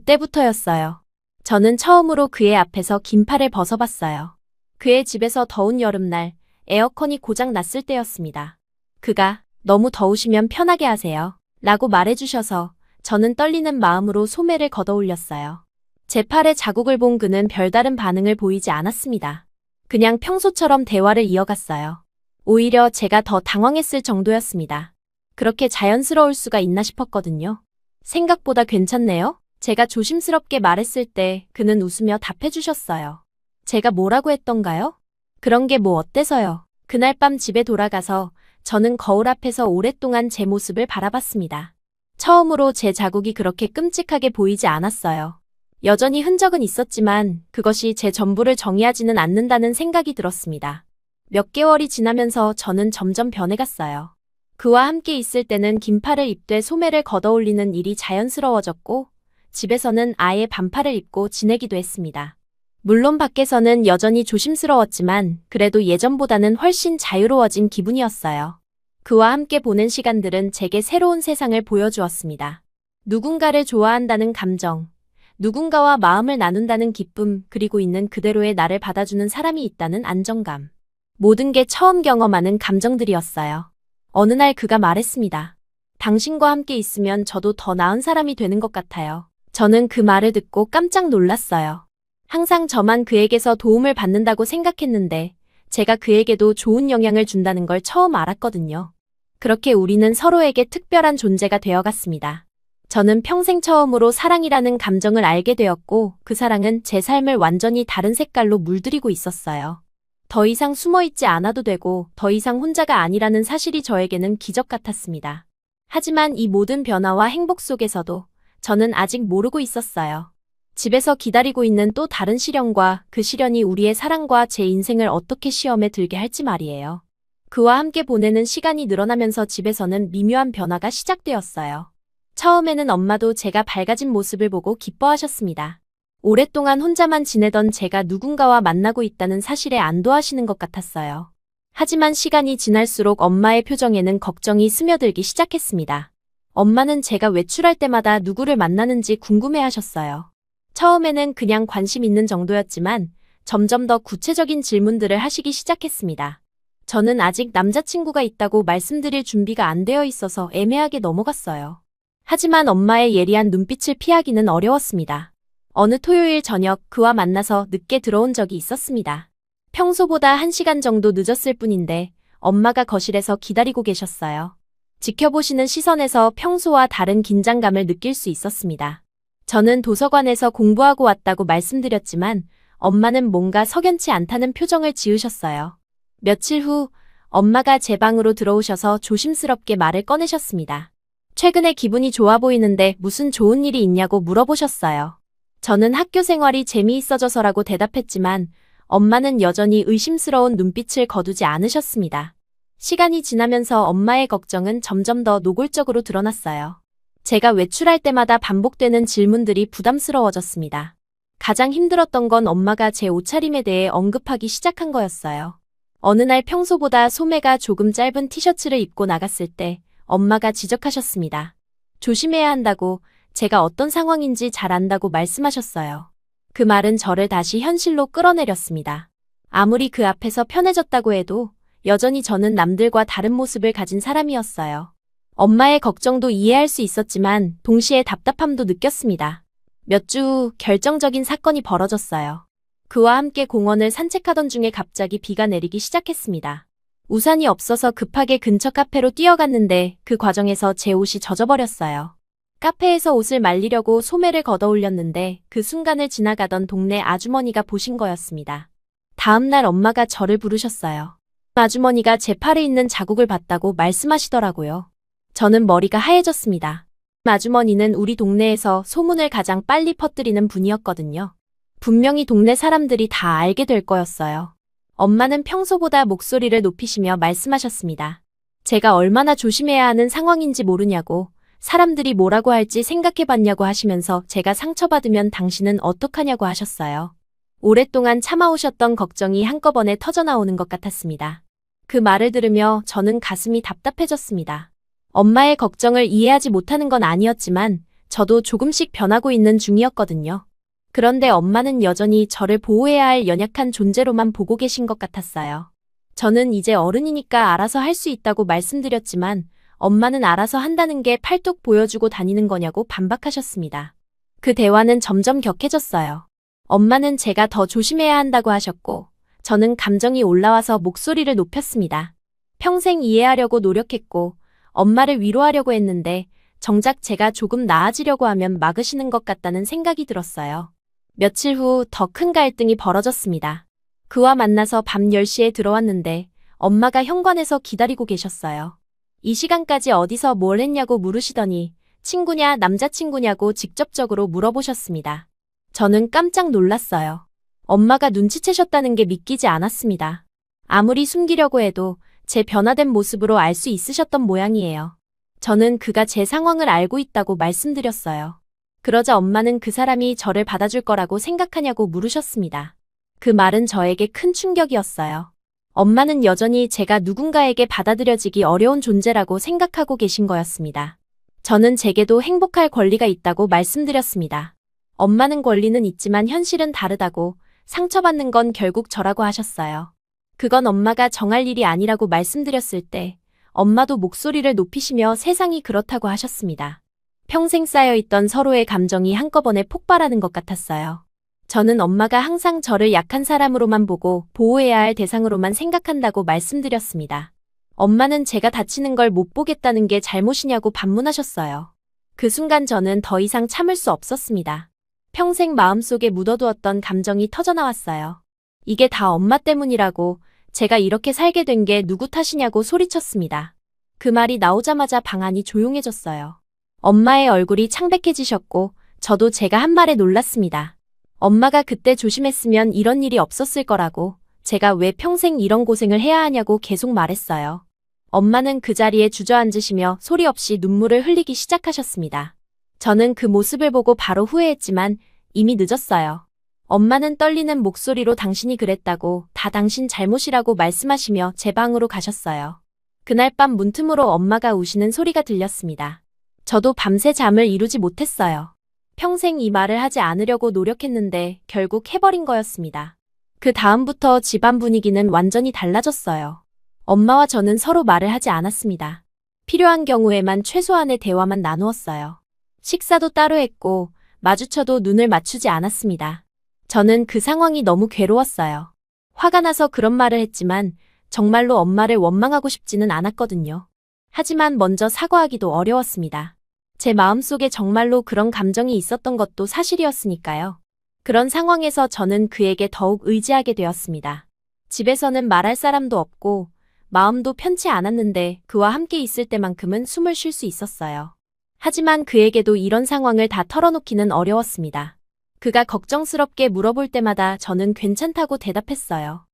그때부터였어요. 저는 처음으로 그의 앞에서 긴 팔을 벗어봤어요. 그의 집에서 더운 여름날 에어컨이 고장 났을 때였습니다. 그가 너무 더우시면 편하게 하세요. 라고 말해주셔서 저는 떨리는 마음으로 소매를 걷어올렸어요. 제 팔에 자국을 본 그는 별다른 반응을 보이지 않았습니다. 그냥 평소처럼 대화를 이어갔어요. 오히려 제가 더 당황했을 정도였습니다. 그렇게 자연스러울 수가 있나 싶었거든요. 생각보다 괜찮네요? 제가 조심스럽게 말했을 때 그는 웃으며 답해주셨어요. 제가 뭐라고 했던가요? 그런 게 뭐 어때서요? 그날 밤 집에 돌아가서 저는 거울 앞에서 오랫동안 제 모습을 바라봤습니다. 처음으로 제 자국이 그렇게 끔찍하게 보이지 않았어요. 여전히 흔적은 있었지만 그것이 제 전부를 정의하지는 않는다는 생각이 들었습니다. 몇 개월이 지나면서 저는 점점 변해갔어요. 그와 함께 있을 때는 긴 팔을 입되 소매를 걷어올리는 일이 자연스러워졌고 집에서는 아예 반팔을 입고 지내기도 했습니다. 물론 밖에서는 여전히 조심스러웠지만 그래도 예전보다는 훨씬 자유로워진 기분이었어요. 그와 함께 보낸 시간들은 제게 새로운 세상을 보여주었습니다. 누군가를 좋아한다는 감정, 누군가와 마음을 나눈다는 기쁨, 그리고 있는 그대로의 나를 받아주는 사람이 있다는 안정감. 모든 게 처음 경험하는 감정들이었어요. 어느 날 그가 말했습니다. 당신과 함께 있으면 저도 더 나은 사람이 되는 것 같아요. 저는 그 말을 듣고 깜짝 놀랐어요. 항상 저만 그에게서 도움을 받는다고 생각했는데 제가 그에게도 좋은 영향을 준다는 걸 처음 알았거든요. 그렇게 우리는 서로에게 특별한 존재가 되어갔습니다. 저는 평생 처음으로 사랑이라는 감정을 알게 되었고 그 사랑은 제 삶을 완전히 다른 색깔로 물들이고 있었어요. 더 이상 숨어있지 않아도 되고 더 이상 혼자가 아니라는 사실이 저에게는 기적 같았습니다. 하지만 이 모든 변화와 행복 속에서도 저는 아직 모르고 있었어요. 집에서 기다리고 있는 또 다른 시련과 그 시련이 우리의 사랑과 제 인생을 어떻게 시험에 들게 할지 말이에요. 그와 함께 보내는 시간이 늘어나면서 집에서는 미묘한 변화가 시작되었어요. 처음에는 엄마도 제가 밝아진 모습을 보고 기뻐하셨습니다. 오랫동안 혼자만 지내던 제가 누군가와 만나고 있다는 사실에 안도하시는 것 같았어요. 하지만 시간이 지날수록 엄마의 표정에는 걱정이 스며들기 시작했습니다. 엄마는 제가 외출할 때마다 누구를 만나는지 궁금해하셨어요. 처음에는 그냥 관심 있는 정도였지만 점점 더 구체적인 질문들을 하시기 시작했습니다. 저는 아직 남자친구가 있다고 말씀드릴 준비가 안 되어 있어서 애매하게 넘어갔어요. 하지만 엄마의 예리한 눈빛을 피하기는 어려웠습니다. 어느 토요일 저녁 그와 만나서 늦게 들어온 적이 있었습니다. 평소보다 1시간 정도 늦었을 뿐인데 엄마가 거실에서 기다리고 계셨어요. 지켜보시는 시선에서 평소와 다른 긴장감을 느낄 수 있었습니다. 저는 도서관에서 공부하고 왔다고 말씀드렸지만 엄마는 뭔가 석연치 않다는 표정을 지으셨어요. 며칠 후 엄마가 제 방으로 들어오셔서 조심스럽게 말을 꺼내셨습니다. 최근에 기분이 좋아 보이는데 무슨 좋은 일이 있냐고 물어보셨어요. 저는 학교 생활이 재미있어져서라고 대답했지만 엄마는 여전히 의심스러운 눈빛을 거두지 않으셨습니다. 시간이 지나면서 엄마의 걱정은 점점 더 노골적으로 드러났어요. 제가 외출할 때마다 반복되는 질문들이 부담스러워졌습니다. 가장 힘들었던 건 엄마가 제 옷차림에 대해 언급하기 시작한 거였어요. 어느 날 평소보다 소매가 조금 짧은 티셔츠를 입고 나갔을 때 엄마가 지적하셨습니다. 조심해야 한다고, 제가 어떤 상황인지 잘 안다고 말씀하셨어요. 그 말은 저를 다시 현실로 끌어내렸습니다. 아무리 그 앞에서 편해졌다고 해도 여전히 저는 남들과 다른 모습을 가진 사람이었어요. 엄마의 걱정도 이해할 수 있었지만 동시에 답답함도 느꼈습니다. 몇 주 후 결정적인 사건이 벌어졌어요. 그와 함께 공원을 산책하던 중에 갑자기 비가 내리기 시작했습니다. 우산이 없어서 급하게 근처 카페로 뛰어갔는데 그 과정에서 제 옷이 젖어버렸어요. 카페에서 옷을 말리려고 소매를 걷어 올렸는데 그 순간을 지나가던 동네 아주머니가 보신 거였습니다. 다음 날 엄마가 저를 부르셨어요. 아주머니가 제 팔에 있는 자국을 봤다고 말씀하시더라고요. 저는 머리가 하얘졌습니다. 아주머니는 우리 동네에서 소문을 가장 빨리 퍼뜨리는 분이었거든요. 분명히 동네 사람들이 다 알게 될 거였어요. 엄마는 평소보다 목소리를 높이시며 말씀하셨습니다. 제가 얼마나 조심해야 하는 상황인지 모르냐고, 사람들이 뭐라고 할지 생각해봤냐고 하시면서 제가 상처받으면 당신은 어떡하냐고 하셨어요. 오랫동안 참아오셨던 걱정이 한꺼번에 터져나오는 것 같았습니다. 그 말을 들으며 저는 가슴이 답답해졌습니다. 엄마의 걱정을 이해하지 못하는 건 아니었지만 저도 조금씩 변하고 있는 중이었거든요. 그런데 엄마는 여전히 저를 보호해야 할 연약한 존재로만 보고 계신 것 같았어요. 저는 이제 어른이니까 알아서 할 수 있다고 말씀드렸지만 엄마는 알아서 한다는 게 팔뚝 보여주고 다니는 거냐고 반박하셨습니다. 그 대화는 점점 격해졌어요. 엄마는 제가 더 조심해야 한다고 하셨고 저는 감정이 올라와서 목소리를 높였습니다. 평생 이해하려고 노력했고 엄마를 위로하려고 했는데 정작 제가 조금 나아지려고 하면 막으시는 것 같다는 생각이 들었어요. 며칠 후 더 큰 갈등이 벌어졌습니다. 그와 만나서 밤 10시에 들어왔는데 엄마가 현관에서 기다리고 계셨어요. 이 시간까지 어디서 뭘 했냐고 물으시더니 친구냐 남자친구냐고 직접적으로 물어보셨습니다. 저는 깜짝 놀랐어요. 엄마가 눈치채셨다는 게 믿기지 않았습니다. 아무리 숨기려고 해도 제 변화된 모습으로 알 수 있으셨던 모양이에요. 저는 그가 제 상황을 알고 있다고 말씀드렸어요. 그러자 엄마는 그 사람이 저를 받아줄 거라고 생각하냐고 물으셨습니다. 그 말은 저에게 큰 충격이었어요. 엄마는 여전히 제가 누군가에게 받아들여지기 어려운 존재라고 생각하고 계신 거였습니다. 저는 제게도 행복할 권리가 있다고 말씀드렸습니다. 엄마는 권리는 있지만 현실은 다르다고, 상처받는 건 결국 저라고 하셨어요. 그건 엄마가 정할 일이 아니라고 말씀드렸을 때 엄마도 목소리를 높이시며 세상이 그렇다고 하셨습니다. 평생 쌓여있던 서로의 감정이 한꺼번에 폭발하는 것 같았어요. 저는 엄마가 항상 저를 약한 사람으로만 보고 보호해야 할 대상으로만 생각한다고 말씀드렸습니다. 엄마는 제가 다치는 걸 못 보겠다는 게 잘못이냐고 반문하셨어요. 그 순간 저는 더 이상 참을 수 없었습니다. 평생 마음속에 묻어두었던 감정이 터져나왔어요. 이게 다 엄마 때문이라고, 제가 이렇게 살게 된 게 누구 탓이냐고 소리쳤습니다. 그 말이 나오자마자 방 안이 조용해졌어요. 엄마의 얼굴이 창백해지셨고 저도 제가 한 말에 놀랐습니다. 엄마가 그때 조심했으면 이런 일이 없었을 거라고, 제가 왜 평생 이런 고생을 해야 하냐고 계속 말했어요. 엄마는 그 자리에 주저앉으시며 소리 없이 눈물을 흘리기 시작하셨습니다. 저는 그 모습을 보고 바로 후회했지만 이미 늦었어요. 엄마는 떨리는 목소리로 당신이 그랬다고, 다 당신 잘못이라고 말씀하시며 제 방으로 가셨어요. 그날 밤 문틈으로 엄마가 우시는 소리가 들렸습니다. 저도 밤새 잠을 이루지 못했어요. 평생 이 말을 하지 않으려고 노력했는데 결국 해버린 거였습니다. 그 다음부터 집안 분위기는 완전히 달라졌어요. 엄마와 저는 서로 말을 하지 않았습니다. 필요한 경우에만 최소한의 대화만 나누었어요. 식사도 따로 했고 마주쳐도 눈을 맞추지 않았습니다. 저는 그 상황이 너무 괴로웠어요. 화가 나서 그런 말을 했지만 정말로 엄마를 원망하고 싶지는 않았거든요. 하지만 먼저 사과하기도 어려웠습니다. 제 마음속에 정말로 그런 감정이 있었던 것도 사실이었으니까요. 그런 상황에서 저는 그에게 더욱 의지하게 되었습니다. 집에서는 말할 사람도 없고 마음도 편치 않았는데 그와 함께 있을 때만큼은 숨을 쉴 수 있었어요. 하지만 그에게도 이런 상황을 다 털어놓기는 어려웠습니다. 그가 걱정스럽게 물어볼 때마다 저는 괜찮다고 대답했어요.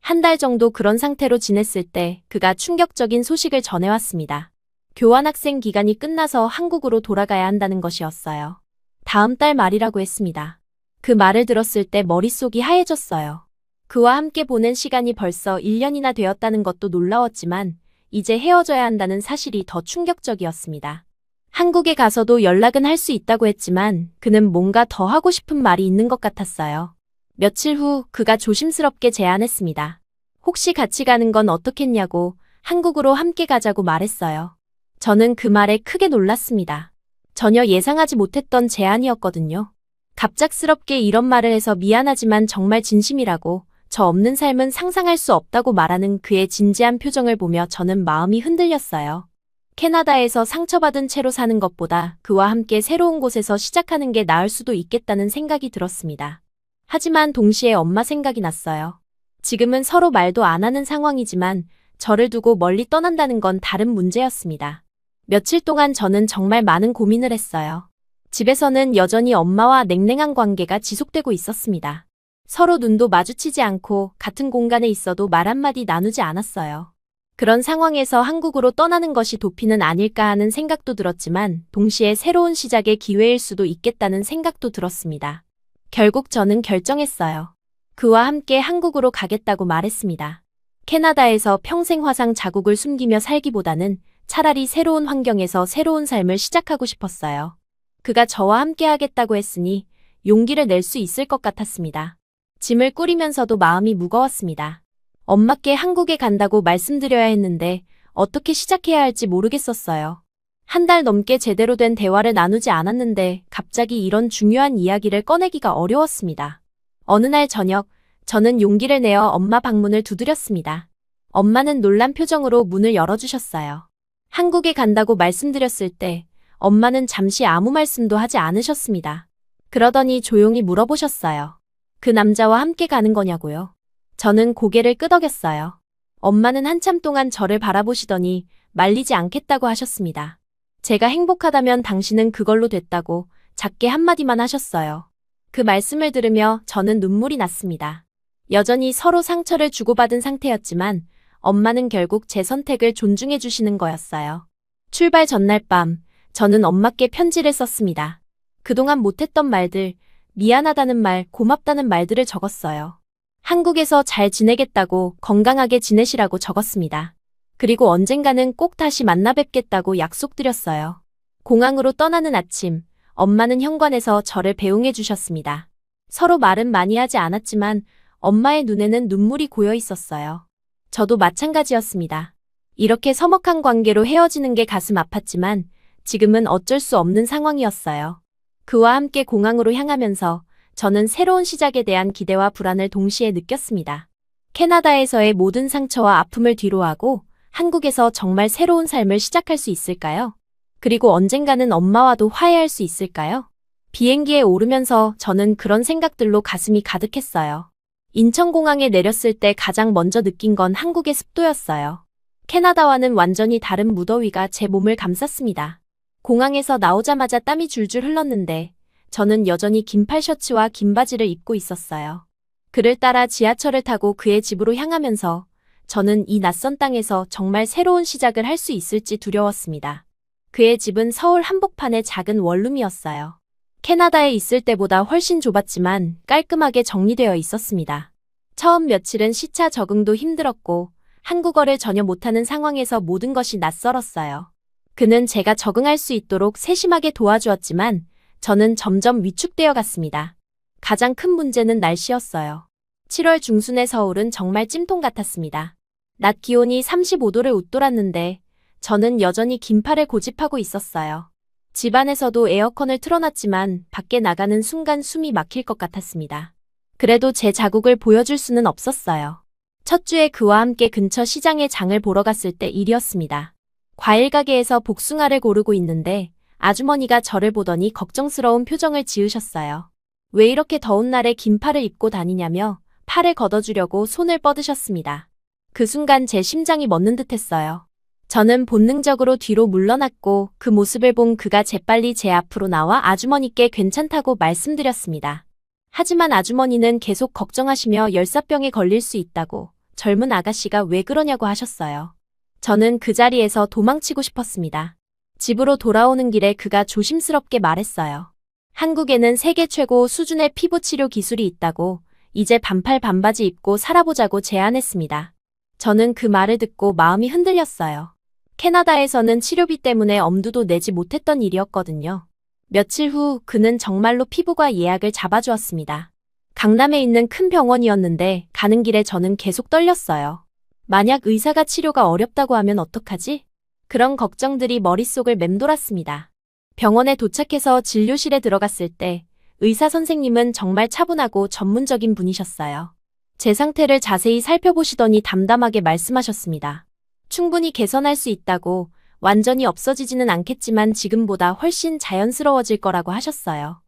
한 달 정도 그런 상태로 지냈을 때 그가 충격적인 소식을 전해왔습니다. 교환학생 기간이 끝나서 한국으로 돌아가야 한다는 것이었어요. 다음 달 말이라고 했습니다. 그 말을 들었을 때 머릿속이 하얘졌어요. 그와 함께 보낸 시간이 벌써 1년이나 되었다는 것도 놀라웠지만 이제 헤어져야 한다는 사실이 더 충격적이었습니다. 한국에 가서도 연락은 할 수 있다고 했지만 그는 뭔가 더 하고 싶은 말이 있는 것 같았어요. 며칠 후 그가 조심스럽게 제안했습니다. 혹시 같이 가는 건 어떻겠냐고 한국으로 함께 가자고 말했어요. 저는 그 말에 크게 놀랐습니다. 전혀 예상하지 못했던 제안이었거든요. 갑작스럽게 이런 말을 해서 미안하지만 정말 진심이라고 저 없는 삶은 상상할 수 없다고 말하는 그의 진지한 표정을 보며 저는 마음이 흔들렸어요. 캐나다에서 상처받은 채로 사는 것보다 그와 함께 새로운 곳에서 시작하는 게 나을 수도 있겠다는 생각이 들었습니다. 하지만 동시에 엄마 생각이 났어요. 지금은 서로 말도 안 하는 상황이지만 저를 두고 멀리 떠난다는 건 다른 문제였습니다. 며칠 동안 저는 정말 많은 고민을 했어요. 집에서는 여전히 엄마와 냉랭한 관계가 지속되고 있었습니다. 서로 눈도 마주치지 않고 같은 공간에 있어도 말 한마디 나누지 않았어요. 그런 상황에서 한국으로 떠나는 것이 도피는 아닐까 하는 생각도 들었지만 동시에 새로운 시작의 기회일 수도 있겠다는 생각도 들었습니다. 결국 저는 결정했어요. 그와 함께 한국으로 가겠다고 말했습니다. 캐나다에서 평생 화상 자국을 숨기며 살기보다는 차라리 새로운 환경에서 새로운 삶을 시작하고 싶었어요. 그가 저와 함께 하겠다고 했으니 용기를 낼 수 있을 것 같았습니다. 짐을 꾸리면서도 마음이 무거웠습니다. 엄마께 한국에 간다고 말씀드려야 했는데 어떻게 시작해야 할지 모르겠었어요. 한 달 넘게 제대로 된 대화를 나누지 않았는데 갑자기 이런 중요한 이야기를 꺼내기가 어려웠습니다. 어느 날 저녁, 저는 용기를 내어 엄마 방문을 두드렸습니다. 엄마는 놀란 표정으로 문을 열어주셨어요. 한국에 간다고 말씀드렸을 때 엄마는 잠시 아무 말씀도 하지 않으셨습니다. 그러더니 조용히 물어보셨어요. 그 남자와 함께 가는 거냐고요? 저는 고개를 끄덕였어요. 엄마는 한참 동안 저를 바라보시더니 말리지 않겠다고 하셨습니다. 제가 행복하다면 당신은 그걸로 됐다고 작게 한마디만 하셨어요. 그 말씀을 들으며 저는 눈물이 났습니다. 여전히 서로 상처를 주고받은 상태였지만 엄마는 결국 제 선택을 존중해 주시는 거였어요. 출발 전날 밤, 저는 엄마께 편지를 썼습니다. 그동안 못했던 말들, 미안하다는 말, 고맙다는 말들을 적었어요. 한국에서 잘 지내겠다고, 건강하게 지내시라고 적었습니다. 그리고 언젠가는 꼭 다시 만나 뵙겠다고 약속드렸어요. 공항으로 떠나는 아침, 엄마는 현관에서 저를 배웅해 주셨습니다. 서로 말은 많이 하지 않았지만 엄마의 눈에는 눈물이 고여 있었어요. 저도 마찬가지였습니다. 이렇게 서먹한 관계로 헤어지는 게 가슴 아팠지만 지금은 어쩔 수 없는 상황이었어요. 그와 함께 공항으로 향하면서 저는 새로운 시작에 대한 기대와 불안을 동시에 느꼈습니다. 캐나다에서의 모든 상처와 아픔을 뒤로하고 한국에서 정말 새로운 삶을 시작할 수 있을까요? 그리고 언젠가는 엄마와도 화해할 수 있을까요? 비행기에 오르면서 저는 그런 생각들로 가슴이 가득했어요. 인천공항에 내렸을 때 가장 먼저 느낀 건 한국의 습도였어요. 캐나다와는 완전히 다른 무더위가 제 몸을 감쌌습니다. 공항에서 나오자마자 땀이 줄줄 흘렀는데 저는 여전히 긴팔 셔츠와 긴 바지를 입고 있었어요. 그를 따라 지하철을 타고 그의 집으로 향하면서 저는 이 낯선 땅에서 정말 새로운 시작을 할 수 있을지 두려웠습니다. 그의 집은 서울 한복판의 작은 원룸이었어요. 캐나다에 있을 때보다 훨씬 좁았지만 깔끔하게 정리되어 있었습니다. 처음 며칠은 시차 적응도 힘들었고 한국어를 전혀 못하는 상황에서 모든 것이 낯설었어요. 그는 제가 적응할 수 있도록 세심하게 도와주었지만 저는 점점 위축되어 갔습니다. 가장 큰 문제는 날씨였어요. 7월 중순의 서울은 정말 찜통 같았습니다. 낮 기온이 35도를 웃돌았는데 저는 여전히 긴팔을 고집하고 있었어요. 집안에서도 에어컨을 틀어놨지만 밖에 나가는 순간 숨이 막힐 것 같았습니다. 그래도 제 자국을 보여줄 수는 없었어요. 첫 주에 그와 함께 근처 시장에 장을 보러 갔을 때 일이었습니다. 과일 가게에서 복숭아를 고르고 있는데 아주머니가 저를 보더니 걱정스러운 표정을 지으셨어요. 왜 이렇게 더운 날에 긴팔을 입고 다니냐며 팔을 걷어주려고 손을 뻗으셨습니다. 그 순간 제 심장이 멎는 듯했어요. 저는 본능적으로 뒤로 물러났고 그 모습을 본 그가 재빨리 제 앞으로 나와 아주머니께 괜찮다고 말씀드렸습니다. 하지만 아주머니는 계속 걱정하시며 열사병에 걸릴 수 있다고 젊은 아가씨가 왜 그러냐고 하셨어요. 저는 그 자리에서 도망치고 싶었습니다. 집으로 돌아오는 길에 그가 조심스럽게 말했어요. 한국에는 세계 최고 수준의 피부 치료 기술이 있다고 이제 반팔 반바지 입고 살아보자고 제안했습니다. 저는 그 말을 듣고 마음이 흔들렸어요. 캐나다에서는 치료비 때문에 엄두도 내지 못했던 일이었거든요. 며칠 후 그는 정말로 피부과 예약을 잡아주었습니다. 강남에 있는 큰 병원이었는데 가는 길에 저는 계속 떨렸어요. 만약 의사가 치료가 어렵다고 하면 어떡하지? 그런 걱정들이 머릿속을 맴돌았습니다. 병원에 도착해서 진료실에 들어갔을 때 의사 선생님은 정말 차분하고 전문적인 분이셨어요. 제 상태를 자세히 살펴보시더니 담담하게 말씀하셨습니다. 충분히 개선할 수 있다고, 완전히 없어지지는 않겠지만 지금보다 훨씬 자연스러워질 거라고 하셨어요.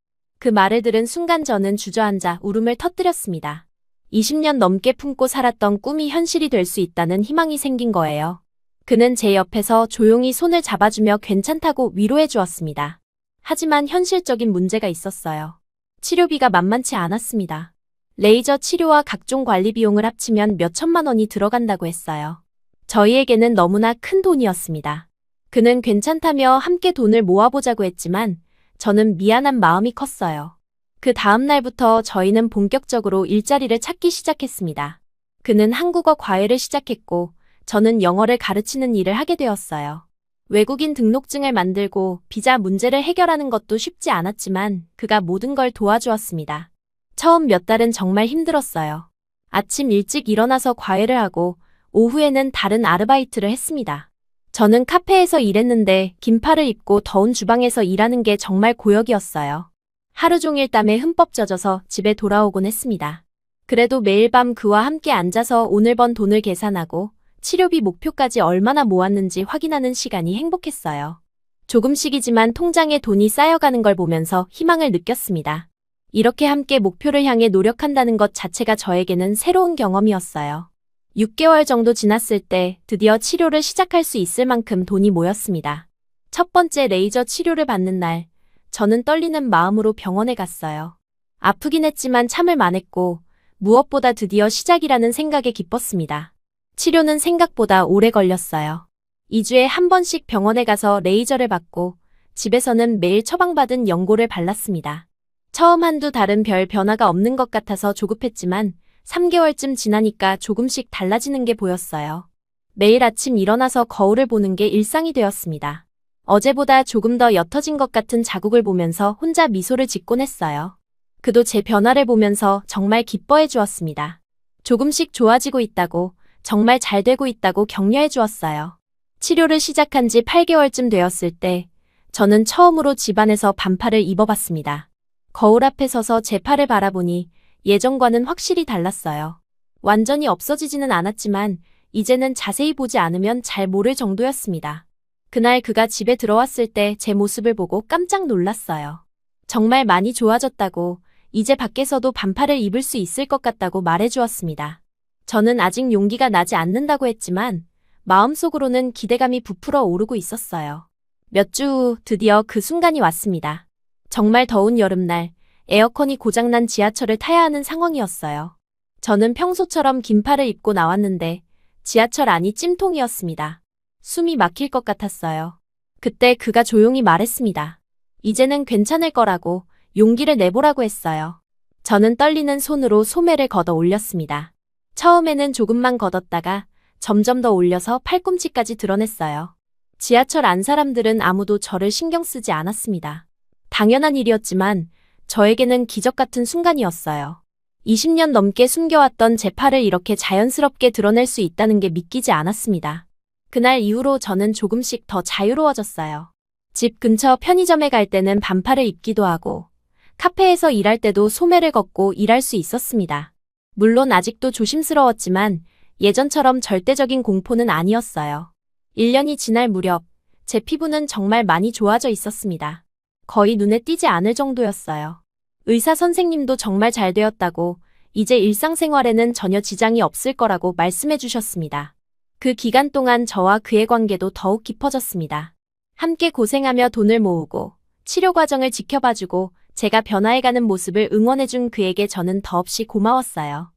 그 말을 들은 순간 저는 주저앉아 울음을 터뜨렸습니다. 20년 넘게 품고 살았던 꿈이 현실이 될 수 있다는 희망이 생긴 거예요. 그는 제 옆에서 조용히 손을 잡아주며 괜찮다고 위로해 주었습니다. 하지만 현실적인 문제가 있었어요. 치료비가 만만치 않았습니다. 레이저 치료와 각종 관리 비용을 합치면 몇 천만 원이 들어간다고 했어요. 저희에게는 너무나 큰 돈이었습니다. 그는 괜찮다며 함께 돈을 모아보자고 했지만 저는 미안한 마음이 컸어요. 그 다음 날부터 저희는 본격적으로 일자리를 찾기 시작했습니다. 그는 한국어 과외를 시작했고 저는 영어를 가르치는 일을 하게 되었어요. 외국인 등록증을 만들고 비자 문제를 해결하는 것도 쉽지 않았지만 그가 모든 걸 도와주었습니다. 처음 몇 달은 정말 힘들었어요. 아침 일찍 일어나서 과외를 하고 오후에는 다른 아르바이트를 했습니다. 저는 카페에서 일했는데 긴팔을 입고 더운 주방에서 일하는 게 정말 고역이었어요. 하루 종일 땀에 흠뻑 젖어서 집에 돌아오곤 했습니다. 그래도 매일 밤 그와 함께 앉아서 오늘 번 돈을 계산하고 치료비 목표까지 얼마나 모았는지 확인하는 시간이 행복했어요. 조금씩이지만 통장에 돈이 쌓여가는 걸 보면서 희망을 느꼈습니다. 이렇게 함께 목표를 향해 노력한다는 것 자체가 저에게는 새로운 경험이었어요. 6개월 정도 지났을 때 드디어 치료를 시작할 수 있을 만큼 돈이 모였습니다. 첫 번째 레이저 치료를 받는 날, 저는 떨리는 마음으로 병원에 갔어요. 아프긴 했지만 참을 만했고 무엇보다 드디어 시작이라는 생각에 기뻤습니다. 치료는 생각보다 오래 걸렸어요. 2주에 한 번씩 병원에 가서 레이저를 받고 집에서는 매일 처방받은 연고를 발랐습니다. 처음 한두 달은 별 변화가 없는 것 같아서 조급했지만 3개월쯤 지나니까 조금씩 달라지는 게 보였어요. 매일 아침 일어나서 거울을 보는 게 일상이 되었습니다. 어제보다 조금 더 옅어진 것 같은 자국을 보면서 혼자 미소를 짓곤 했어요. 그도 제 변화를 보면서 정말 기뻐해 주었습니다. 조금씩 좋아지고 있다고, 정말 잘 되고 있다고 격려해 주었어요. 치료를 시작한 지 8개월쯤 되었을 때 저는 처음으로 집안에서 반팔을 입어봤습니다. 거울 앞에 서서 제 팔을 바라보니 예전과는 확실히 달랐어요. 완전히 없어지지는 않았지만 이제는 자세히 보지 않으면 잘 모를 정도였습니다. 그날 그가 집에 들어왔을 때 제 모습을 보고 깜짝 놀랐어요. 정말 많이 좋아졌다고, 이제 밖에서도 반팔을 입을 수 있을 것 같다고 말해주었습니다. 저는 아직 용기가 나지 않는다고 했지만 마음속으로는 기대감이 부풀어 오르고 있었어요. 몇 주 후 드디어 그 순간이 왔습니다. 정말 더운 여름날 에어컨이 고장난 지하철을 타야 하는 상황이었어요. 저는 평소처럼 긴팔을 입고 나왔는데 지하철 안이 찜통이었습니다. 숨이 막힐 것 같았어요. 그때 그가 조용히 말했습니다. 이제는 괜찮을 거라고, 용기를 내보라고 했어요. 저는 떨리는 손으로 소매를 걷어 올렸습니다. 처음에는 조금만 걷었다가 점점 더 올려서 팔꿈치까지 드러냈어요. 지하철 안 사람들은 아무도 저를 신경 쓰지 않았습니다. 당연한 일이었지만 저에게는 기적 같은 순간이었어요. 20년 넘게 숨겨왔던 제 팔을 이렇게 자연스럽게 드러낼 수 있다는 게 믿기지 않았습니다. 그날 이후로 저는 조금씩 더 자유로워졌어요. 집 근처 편의점에 갈 때는 반팔을 입기도 하고 카페에서 일할 때도 소매를 걷고 일할 수 있었습니다. 물론 아직도 조심스러웠지만 예전처럼 절대적인 공포는 아니었어요. 1년이 지날 무렵 제 피부는 정말 많이 좋아져 있었습니다. 거의 눈에 띄지 않을 정도였어요. 의사 선생님도 정말 잘 되었다고, 이제 일상생활에는 전혀 지장이 없을 거라고 말씀해 주셨습니다. 그 기간 동안 저와 그의 관계도 더욱 깊어졌습니다. 함께 고생하며 돈을 모으고 치료 과정을 지켜봐주고 제가 변화해가는 모습을 응원해준 그에게 저는 더없이 고마웠어요.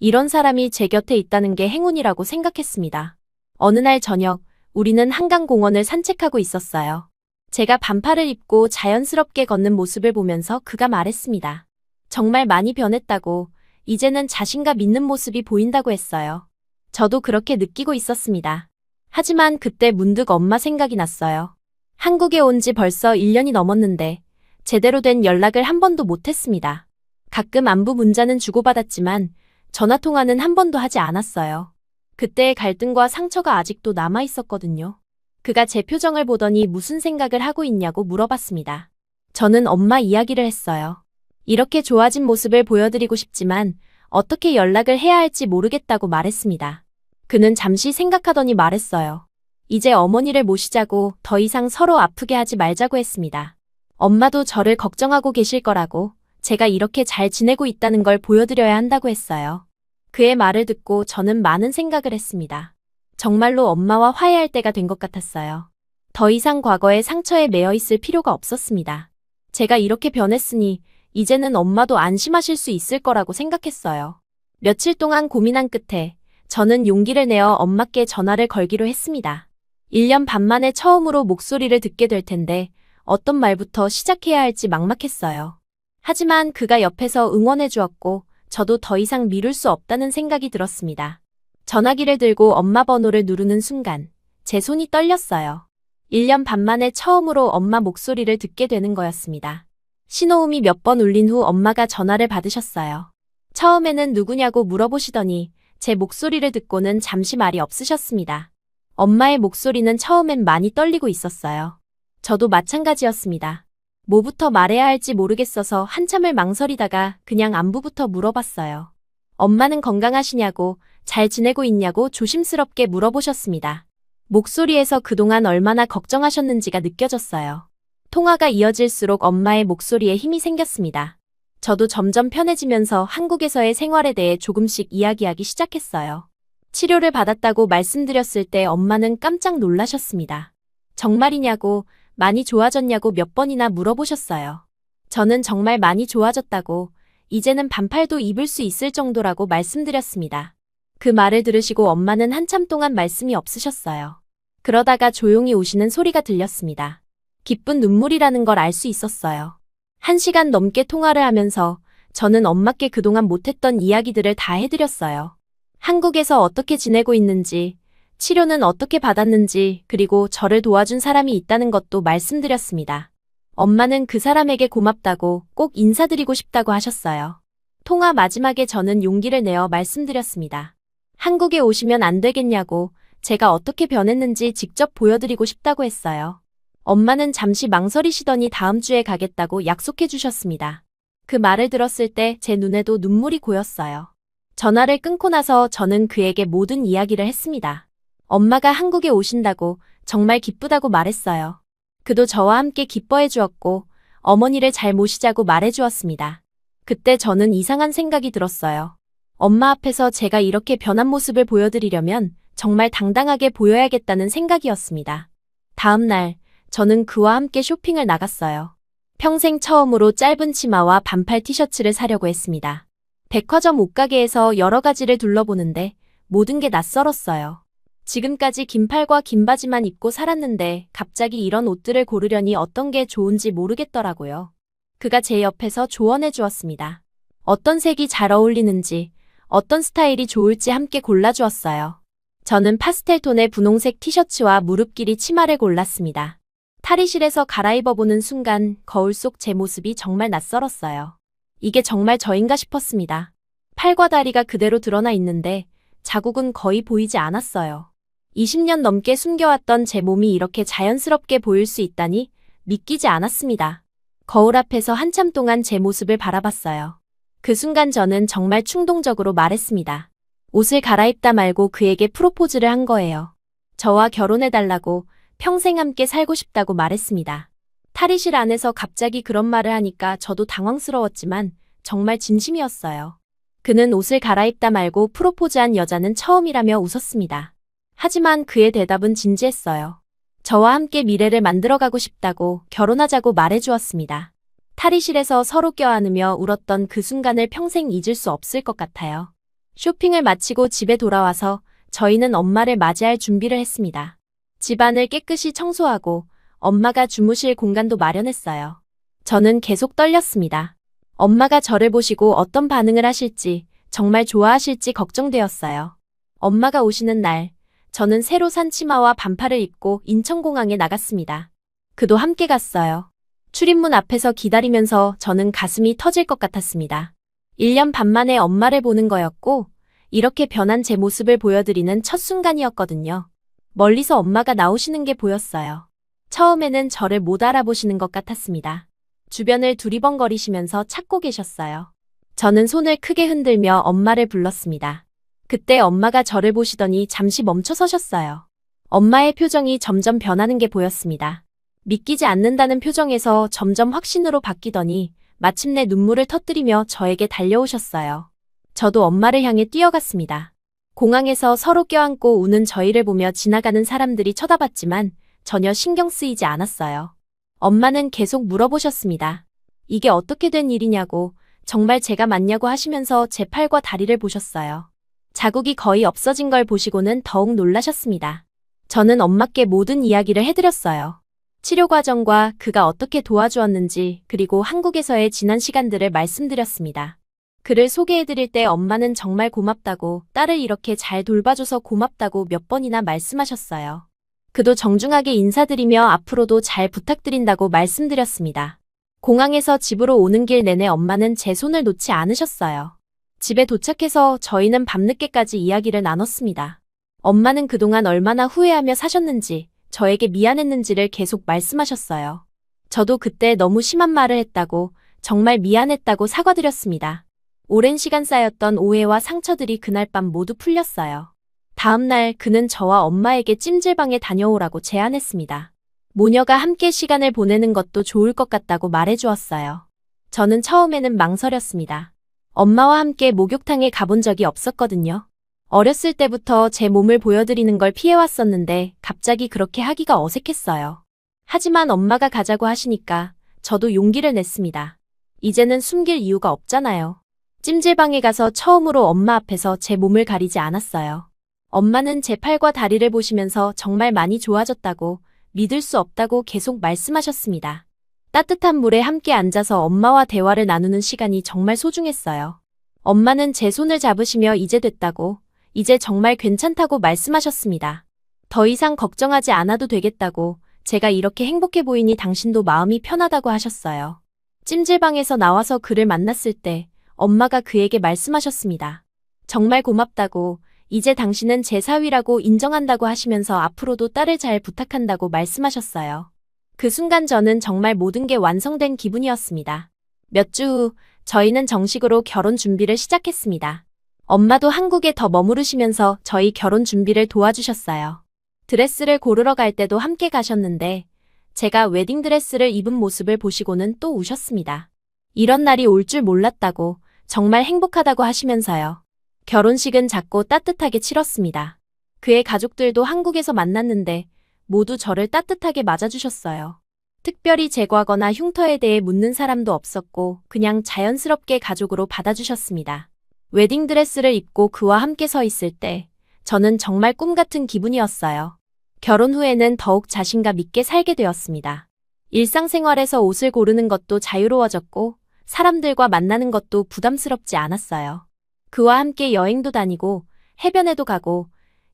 이런 사람이 제 곁에 있다는 게 행운이라고 생각했습니다. 어느 날 저녁, 우리는 한강공원을 산책하고 있었어요. 제가 반팔을 입고 자연스럽게 걷는 모습을 보면서 그가 말했습니다. 정말 많이 변했다고, 이제는 자신감 있는 모습이 보인다고 했어요. 저도 그렇게 느끼고 있었습니다. 하지만 그때 문득 엄마 생각이 났어요. 한국에 온 지 벌써 1년이 넘었는데 제대로 된 연락을 한 번도 못했습니다. 가끔 안부 문자는 주고받았지만 전화통화는 한 번도 하지 않았어요. 그때의 갈등과 상처가 아직도 남아 있었거든요. 그가 제 표정을 보더니 무슨 생각을 하고 있냐고 물어봤습니다. 저는 엄마 이야기를 했어요. 이렇게 좋아진 모습을 보여드리고 싶지만 어떻게 연락을 해야 할지 모르겠다고 말했습니다. 그는 잠시 생각하더니 말했어요. 이제 어머니를 모시자고, 더 이상 서로 아프게 하지 말자고 했습니다. 엄마도 저를 걱정하고 계실 거라고, 제가 이렇게 잘 지내고 있다는 걸 보여드려야 한다고 했어요. 그의 말을 듣고 저는 많은 생각을 했습니다. 정말로 엄마와 화해할 때가 된 것 같았어요. 더 이상 과거의 상처에 매여 있을 필요가 없었습니다. 제가 이렇게 변했으니 이제는 엄마도 안심하실 수 있을 거라고 생각했어요. 며칠 동안 고민한 끝에 저는 용기를 내어 엄마께 전화를 걸기로 했습니다. 1년 반 만에 처음으로 목소리를 듣게 될 텐데 어떤 말부터 시작해야 할지 막막했어요. 하지만 그가 옆에서 응원해 주었고 저도 더 이상 미룰 수 없다는 생각이 들었습니다. 전화기를 들고 엄마 번호를 누르는 순간 제 손이 떨렸어요. 1년 반 만에 처음으로 엄마 목소리를 듣게 되는 거였습니다. 신호음이 몇 번 울린 후 엄마가 전화를 받으셨어요. 처음에는 누구냐고 물어보시더니 제 목소리를 듣고는 잠시 말이 없으셨습니다. 엄마의 목소리는 처음엔 많이 떨리고 있었어요. 저도 마찬가지였습니다. 뭐부터 말해야 할지 모르겠어서 한참을 망설이다가 그냥 안부부터 물어봤어요. 엄마는 건강하시냐고, 잘 지내고 있냐고 조심스럽게 물어보셨습니다. 목소리에서 그동안 얼마나 걱정하셨는지가 느껴졌어요. 통화가 이어질수록 엄마의 목소리에 힘이 생겼습니다. 저도 점점 편해지면서 한국에서의 생활에 대해 조금씩 이야기하기 시작했어요. 치료를 받았다고 말씀드렸을 때 엄마는 깜짝 놀라셨습니다. 정말이냐고, 많이 좋아졌냐고 몇 번이나 물어보셨어요. 저는 정말 많이 좋아졌다고, 이제는 반팔도 입을 수 있을 정도라고 말씀드렸습니다. 그 말을 들으시고 엄마는 한참 동안 말씀이 없으셨어요. 그러다가 조용히 우시는 소리가 들렸습니다. 기쁜 눈물이라는 걸 알 수 있었어요. 1시간 넘게 통화를 하면서 저는 엄마께 그동안 못했던 이야기들을 다 해드렸어요. 한국에서 어떻게 지내고 있는지, 치료는 어떻게 받았는지, 그리고 저를 도와준 사람이 있다는 것도 말씀드렸습니다. 엄마는 그 사람에게 고맙다고, 꼭 인사드리고 싶다고 하셨어요. 통화 마지막에 저는 용기를 내어 말씀드렸습니다. 한국에 오시면 안 되겠냐고, 제가 어떻게 변했는지 직접 보여드리고 싶다고 했어요. 엄마는 잠시 망설이시더니 다음 주에 가겠다고 약속해 주셨습니다. 그 말을 들었을 때 제 눈에도 눈물이 고였어요. 전화를 끊고 나서 저는 그에게 모든 이야기를 했습니다. 엄마가 한국에 오신다고, 정말 기쁘다고 말했어요. 그도 저와 함께 기뻐해 주었고 어머니를 잘 모시자고 말해 주었습니다. 그때 저는 이상한 생각이 들었어요. 엄마 앞에서 제가 이렇게 변한 모습을 보여드리려면 정말 당당하게 보여야겠다는 생각이었습니다. 다음 날 저는 그와 함께 쇼핑을 나갔어요. 평생 처음으로 짧은 치마와 반팔 티셔츠를 사려고 했습니다. 백화점 옷가게에서 여러 가지를 둘러보는데 모든 게 낯설었어요. 지금까지 긴팔과 긴 바지만 입고 살았는데 갑자기 이런 옷들을 고르려니 어떤 게 좋은지 모르겠더라고요. 그가 제 옆에서 조언해 주었습니다. 어떤 색이 잘 어울리는지, 어떤 스타일이 좋을지 함께 골라주었어요. 저는 파스텔 톤의 분홍색 티셔츠와 무릎 길이 치마를 골랐습니다. 탈의실에서 갈아입어보는 순간 거울 속 제 모습이 정말 낯설었어요. 이게 정말 저인가 싶었습니다. 팔과 다리가 그대로 드러나 있는데 자국은 거의 보이지 않았어요. 20년 넘게 숨겨왔던 제 몸이 이렇게 자연스럽게 보일 수 있다니 믿기지 않았습니다. 거울 앞에서 한참 동안 제 모습을 바라봤어요. 그 순간 저는 정말 충동적으로 말했습니다. 옷을 갈아입다 말고 그에게 프로포즈를 한 거예요. 저와 결혼해달라고, 평생 함께 살고 싶다고 말했습니다. 탈의실 안에서 갑자기 그런 말을 하니까 저도 당황스러웠지만 정말 진심이었어요. 그는 옷을 갈아입다 말고 프로포즈한 여자는 처음이라며 웃었습니다. 하지만 그의 대답은 진지했어요. 저와 함께 미래를 만들어가고 싶다고, 결혼하자고 말해주었습니다. 탈의실에서 서로 껴안으며 울었던 그 순간을 평생 잊을 수 없을 것 같아요. 쇼핑을 마치고 집에 돌아와서 저희는 엄마를 맞이할 준비를 했습니다. 집안을 깨끗이 청소하고 엄마가 주무실 공간도 마련했어요. 저는 계속 떨렸습니다. 엄마가 저를 보시고 어떤 반응을 하실지, 정말 좋아하실지 걱정되었어요. 엄마가 오시는 날, 저는 새로 산 치마와 반팔을 입고 인천공항에 나갔습니다. 그도 함께 갔어요. 출입문 앞에서 기다리면서 저는 가슴이 터질 것 같았습니다. 1년 반 만에 엄마를 보는 거였고, 이렇게 변한 제 모습을 보여드리는 첫 순간이었거든요. 멀리서 엄마가 나오시는 게 보였어요. 처음에는 저를 못 알아보시는 것 같았습니다. 주변을 두리번거리시면서 찾고 계셨어요. 저는 손을 크게 흔들며 엄마를 불렀습니다. 그때 엄마가 저를 보시더니 잠시 멈춰 서셨어요. 엄마의 표정이 점점 변하는 게 보였습니다. 믿기지 않는다는 표정에서 점점 확신으로 바뀌더니 마침내 눈물을 터뜨리며 저에게 달려오셨어요. 저도 엄마를 향해 뛰어갔습니다. 공항에서 서로 껴안고 우는 저희를 보며 지나가는 사람들이 쳐다봤지만 전혀 신경 쓰이지 않았어요. 엄마는 계속 물어보셨습니다. 이게 어떻게 된 일이냐고, 정말 제가 맞냐고 하시면서 제 팔과 다리를 보셨어요. 자국이 거의 없어진 걸 보시고는 더욱 놀라셨습니다. 저는 엄마께 모든 이야기를 해드렸어요. 치료 과정과 그가 어떻게 도와주었는지, 그리고 한국에서의 지난 시간들을 말씀드렸습니다. 그를 소개해드릴 때 엄마는 정말 고맙다고, 딸을 이렇게 잘 돌봐줘서 고맙다고 몇 번이나 말씀하셨어요. 그도 정중하게 인사드리며 앞으로도 잘 부탁드린다고 말씀드렸습니다. 공항에서 집으로 오는 길 내내 엄마는 제 손을 놓지 않으셨어요. 집에 도착해서 저희는 밤늦게까지 이야기를 나눴습니다. 엄마는 그동안 얼마나 후회하며 사셨는지, 저에게 미안했는지를 계속 말씀하셨어요. 저도 그때 너무 심한 말을 했다고, 정말 미안했다고 사과드렸습니다. 오랜 시간 쌓였던 오해와 상처들이 그날 밤 모두 풀렸어요. 다음 날 그는 저와 엄마에게 찜질방에 다녀오라고 제안했습니다. 모녀가 함께 시간을 보내는 것도 좋을 것 같다고 말해주었어요. 저는 처음에는 망설였습니다. 엄마와 함께 목욕탕에 가본 적이 없었거든요. 어렸을 때부터 제 몸을 보여드리는 걸 피해왔었는데 갑자기 그렇게 하기가 어색했어요. 하지만 엄마가 가자고 하시니까 저도 용기를 냈습니다. 이제는 숨길 이유가 없잖아요. 찜질방에 가서 처음으로 엄마 앞에서 제 몸을 가리지 않았어요. 엄마는 제 팔과 다리를 보시면서 정말 많이 좋아졌다고, 믿을 수 없다고 계속 말씀하셨습니다. 따뜻한 물에 함께 앉아서 엄마와 대화를 나누는 시간이 정말 소중했어요. 엄마는 제 손을 잡으시며 이제 됐다고, 이제 정말 괜찮다고 말씀하셨습니다. 더 이상 걱정하지 않아도 되겠다고, 제가 이렇게 행복해 보이니 당신도 마음이 편하다고 하셨어요. 찜질방에서 나와서 그를 만났을 때 엄마가 그에게 말씀하셨습니다. 정말 고맙다고, 이제 당신은 제 사위라고 인정한다고 하시면서 앞으로도 딸을 잘 부탁한다고 말씀하셨어요. 그 순간 저는 정말 모든 게 완성된 기분이었습니다. 몇 주 후 저희는 정식으로 결혼 준비를 시작했습니다. 엄마도 한국에 더 머무르시면서 저희 결혼 준비를 도와주셨어요. 드레스를 고르러 갈 때도 함께 가셨는데 제가 웨딩드레스를 입은 모습을 보시고는 또 우셨습니다. 이런 날이 올 줄 몰랐다고, 정말 행복하다고 하시면서요. 결혼식은 작고 따뜻하게 치렀습니다. 그의 가족들도 한국에서 만났는데 모두 저를 따뜻하게 맞아주셨어요. 특별히 제거하거나 흉터에 대해 묻는 사람도 없었고 그냥 자연스럽게 가족으로 받아주셨습니다. 웨딩드레스를 입고 그와 함께 서 있을 때 저는 정말 꿈 같은 기분이었어요. 결혼 후에는 더욱 자신감 있게 살게 되었습니다. 일상생활에서 옷을 고르는 것도 자유로워졌고 사람들과 만나는 것도 부담스럽지 않았어요. 그와 함께 여행도 다니고 해변에도 가고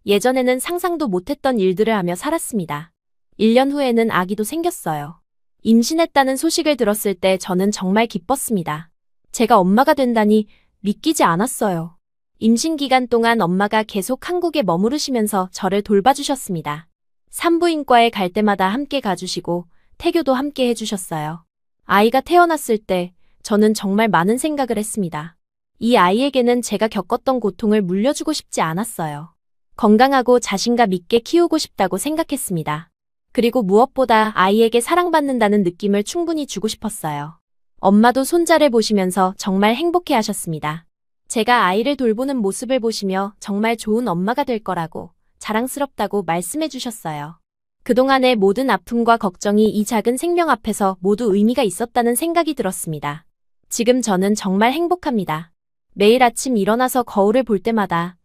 예전에는 상상도 못했던 일들을 하며 살았습니다. 1년 후에는 아기도 생겼어요. 임신했다는 소식을 들었을 때 저는 정말 기뻤습니다. 제가 엄마가 된다니 믿기지 않았어요. 임신 기간 동안 엄마가 계속 한국에 머무르시면서 저를 돌봐주셨습니다. 산부인과에 갈 때마다 함께 가주시고 태교도 함께 해주셨어요. 아이가 태어났을 때 저는 정말 많은 생각을 했습니다. 이 아이에게는 제가 겪었던 고통을 물려주고 싶지 않았어요. 건강하고 자신감 있게 키우고 싶다고 생각했습니다. 그리고 무엇보다 아이에게 사랑받는다는 느낌을 충분히 주고 싶었어요. 엄마도 손자를 보시면서 정말 행복해 하셨습니다. 제가 아이를 돌보는 모습을 보시며 정말 좋은 엄마가 될 거라고, 자랑스럽다고 말씀해 주셨어요. 그동안의 모든 아픔과 걱정이 이 작은 생명 앞에서 모두 의미가 있었다는 생각이 들었습니다. 지금 저는 정말 행복합니다. 매일 아침 일어나서 거울을 볼 때마다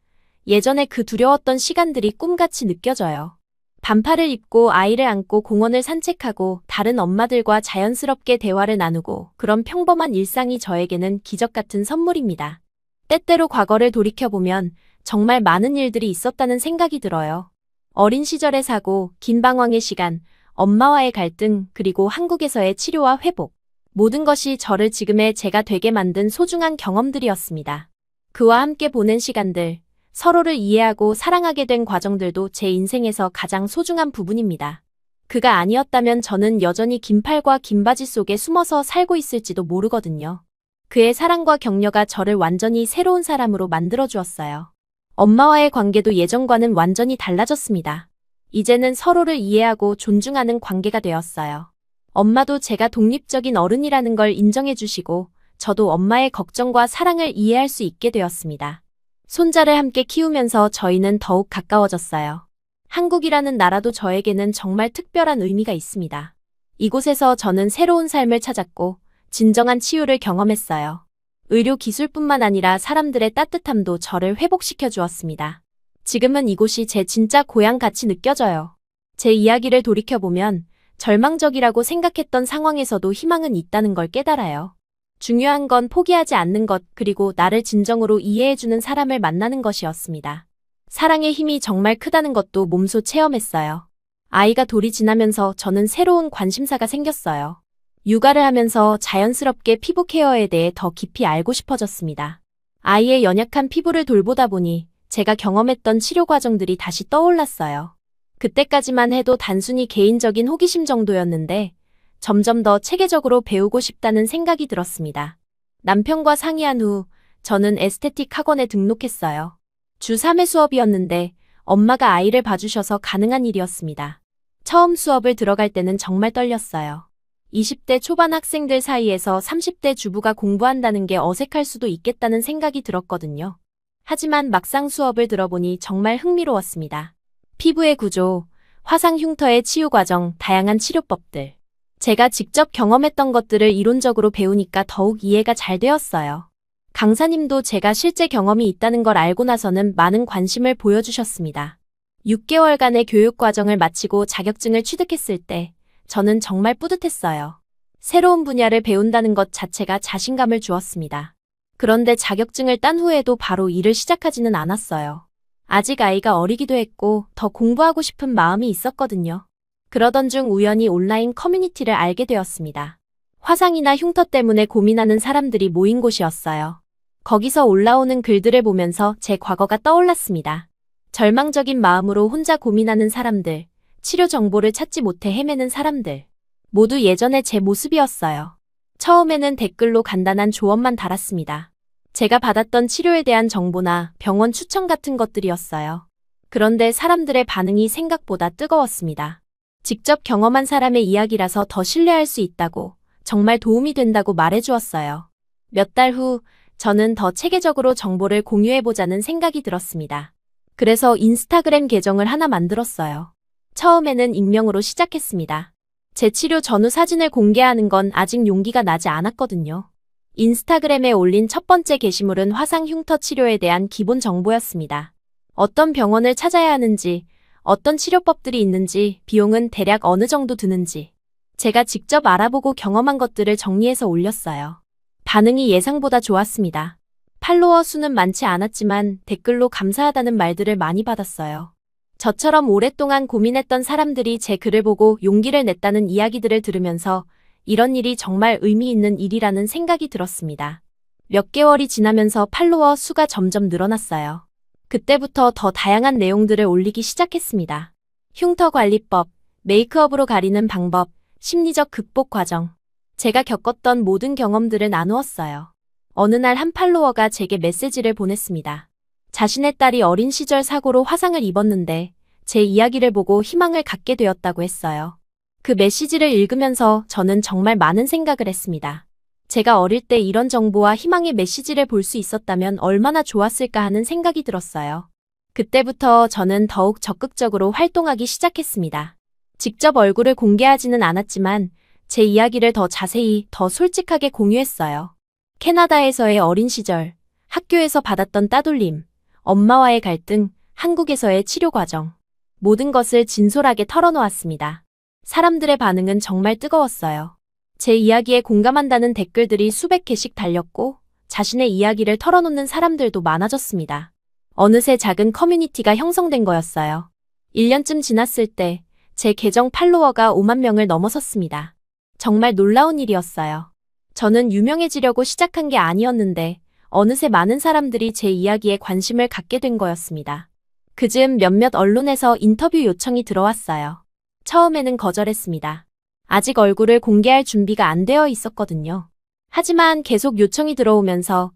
예전에 그 두려웠던 시간들이 꿈같이 느껴져요. 반팔을 입고 아이를 안고 공원을 산책하고 다른 엄마들과 자연스럽게 대화를 나누고 그런 평범한 일상이 저에게는 기적 같은 선물입니다. 때때로 과거를 돌이켜보면 정말 많은 일들이 있었다는 생각이 들어요. 어린 시절의 사고, 긴 방황의 시간, 엄마와의 갈등, 그리고 한국에서의 치료와 회복. 모든 것이 저를 지금의 제가 되게 만든 소중한 경험들이었습니다. 그와 함께 보낸 시간들, 서로를 이해하고 사랑하게 된 과정들도 제 인생에서 가장 소중한 부분입니다. 그가 아니었다면 저는 여전히 긴 팔과 긴 바지 속에 숨어서 살고 있을지도 모르거든요. 그의 사랑과 격려가 저를 완전히 새로운 사람으로 만들어 주었어요. 엄마와의 관계도 예전과는 완전히 달라졌습니다. 이제는 서로를 이해하고 존중하는 관계가 되었어요. 엄마도 제가 독립적인 어른이라는 걸 인정해 주시고 저도 엄마의 걱정과 사랑을 이해할 수 있게 되었습니다. 손자를 함께 키우면서 저희는 더욱 가까워졌어요. 한국이라는 나라도 저에게는 정말 특별한 의미가 있습니다. 이곳에서 저는 새로운 삶을 찾았고 진정한 치유를 경험했어요. 의료 기술뿐만 아니라 사람들의 따뜻함도 저를 회복시켜 주었습니다. 지금은 이곳이 제 진짜 고향 같이 느껴져요. 제 이야기를 돌이켜보면 절망적이라고 생각했던 상황에서도 희망은 있다는 걸 깨달아요. 중요한 건 포기하지 않는 것, 그리고 나를 진정으로 이해해주는 사람을 만나는 것이었습니다. 사랑의 힘이 정말 크다는 것도 몸소 체험했어요. 아이가 돌이 지나면서 저는 새로운 관심사가 생겼어요. 육아를 하면서 자연스럽게 피부 케어에 대해 더 깊이 알고 싶어졌습니다. 아이의 연약한 피부를 돌보다 보니 제가 경험했던 치료 과정들이 다시 떠올랐어요. 그때까지만 해도 단순히 개인적인 호기심 정도였는데 점점 더 체계적으로 배우고 싶다는 생각이 들었습니다. 남편과 상의한 후 저는 에스테틱 학원에 등록했어요. 주 3회 수업이었는데 엄마가 아이를 봐주셔서 가능한 일이었습니다. 처음 수업을 들어갈 때는 정말 떨렸어요. 20대 초반 학생들 사이에서 30대 주부가 공부한다는 게 어색할 수도 있겠다는 생각이 들었거든요. 하지만 막상 수업을 들어보니 정말 흥미로웠습니다. 피부의 구조, 화상 흉터의 치유 과정, 다양한 치료법들. 제가 직접 경험했던 것들을 이론적으로 배우니까 더욱 이해가 잘 되었어요. 강사님도 제가 실제 경험이 있다는 걸 알고 나서는 많은 관심을 보여주셨습니다. 6개월간의 교육 과정을 마치고 자격증을 취득했을 때 저는 정말 뿌듯했어요. 새로운 분야를 배운다는 것 자체가 자신감을 주었습니다. 그런데 자격증을 딴 후에도 바로 일을 시작하지는 않았어요. 아직 아이가 어리기도 했고 더 공부하고 싶은 마음이 있었거든요. 그러던 중 우연히 온라인 커뮤니티를 알게 되었습니다. 화상이나 흉터 때문에 고민하는 사람들이 모인 곳이었어요. 거기서 올라오는 글들을 보면서 제 과거가 떠올랐습니다. 절망적인 마음으로 혼자 고민하는 사람들, 치료 정보를 찾지 못해 헤매는 사람들. 모두 예전의 제 모습이었어요. 처음에는 댓글로 간단한 조언만 달았습니다. 제가 받았던 치료에 대한 정보나 병원 추천 같은 것들이었어요. 그런데 사람들의 반응이 생각보다 뜨거웠습니다. 직접 경험한 사람의 이야기라서 더 신뢰할 수 있다고, 정말 도움이 된다고 말해주었어요. 몇 달 후, 저는 더 체계적으로 정보를 공유해보자는 생각이 들었습니다. 그래서 인스타그램 계정을 하나 만들었어요. 처음에는 익명으로 시작했습니다. 제 치료 전후 사진을 공개하는 건 아직 용기가 나지 않았거든요. 인스타그램에 올린 첫 번째 게시물은 화상 흉터 치료에 대한 기본 정보였습니다. 어떤 병원을 찾아야 하는지, 어떤 치료법들이 있는지, 비용은 대략 어느 정도 드는지. 제가 직접 알아보고 경험한 것들을 정리해서 올렸어요. 반응이 예상보다 좋았습니다. 팔로워 수는 많지 않았지만 댓글로 감사하다는 말들을 많이 받았어요. 저처럼 오랫동안 고민했던 사람들이 제 글을 보고 용기를 냈다는 이야기들을 들으면서 이런 일이 정말 의미 있는 일이라는 생각이 들었습니다. 몇 개월이 지나면서 팔로워 수가 점점 늘어났어요. 그때부터 더 다양한 내용들을 올리기 시작했습니다. 흉터 관리법, 메이크업으로 가리는 방법, 심리적 극복 과정. 제가 겪었던 모든 경험들을 나누었어요. 어느 날 한 팔로워가 제게 메시지를 보냈습니다. 자신의 딸이 어린 시절 사고로 화상을 입었는데 제 이야기를 보고 희망을 갖게 되었다고 했어요. 그 메시지를 읽으면서 저는 정말 많은 생각을 했습니다. 제가 어릴 때 이런 정보와 희망의 메시지를 볼 수 있었다면 얼마나 좋았을까 하는 생각이 들었어요. 그때부터 저는 더욱 적극적으로 활동하기 시작했습니다. 직접 얼굴을 공개하지는 않았지만 제 이야기를 더 자세히, 더 솔직하게 공유했어요. 캐나다에서의 어린 시절, 학교에서 받았던 따돌림, 엄마와의 갈등, 한국에서의 치료 과정. 모든 것을 진솔하게 털어놓았습니다. 사람들의 반응은 정말 뜨거웠어요. 제 이야기에 공감한다는 댓글들이 수백 개씩 달렸고, 자신의 이야기를 털어놓는 사람들도 많아졌습니다. 어느새 작은 커뮤니티가 형성된 거였어요. 1년쯤 지났을 때, 제 계정 팔로워가 5만 명을 넘어섰습니다. 정말 놀라운 일이었어요. 저는 유명해지려고 시작한 게 아니었는데, 어느새 많은 사람들이 제 이야기에 관심을 갖게 된 거였습니다. 그즈음 몇몇 언론에서 인터뷰 요청이 들어왔어요. 처음에는 거절했습니다. 아직 얼굴을 공개할 준비가 안 되어 있었거든요. 하지만 계속 요청이 들어오면서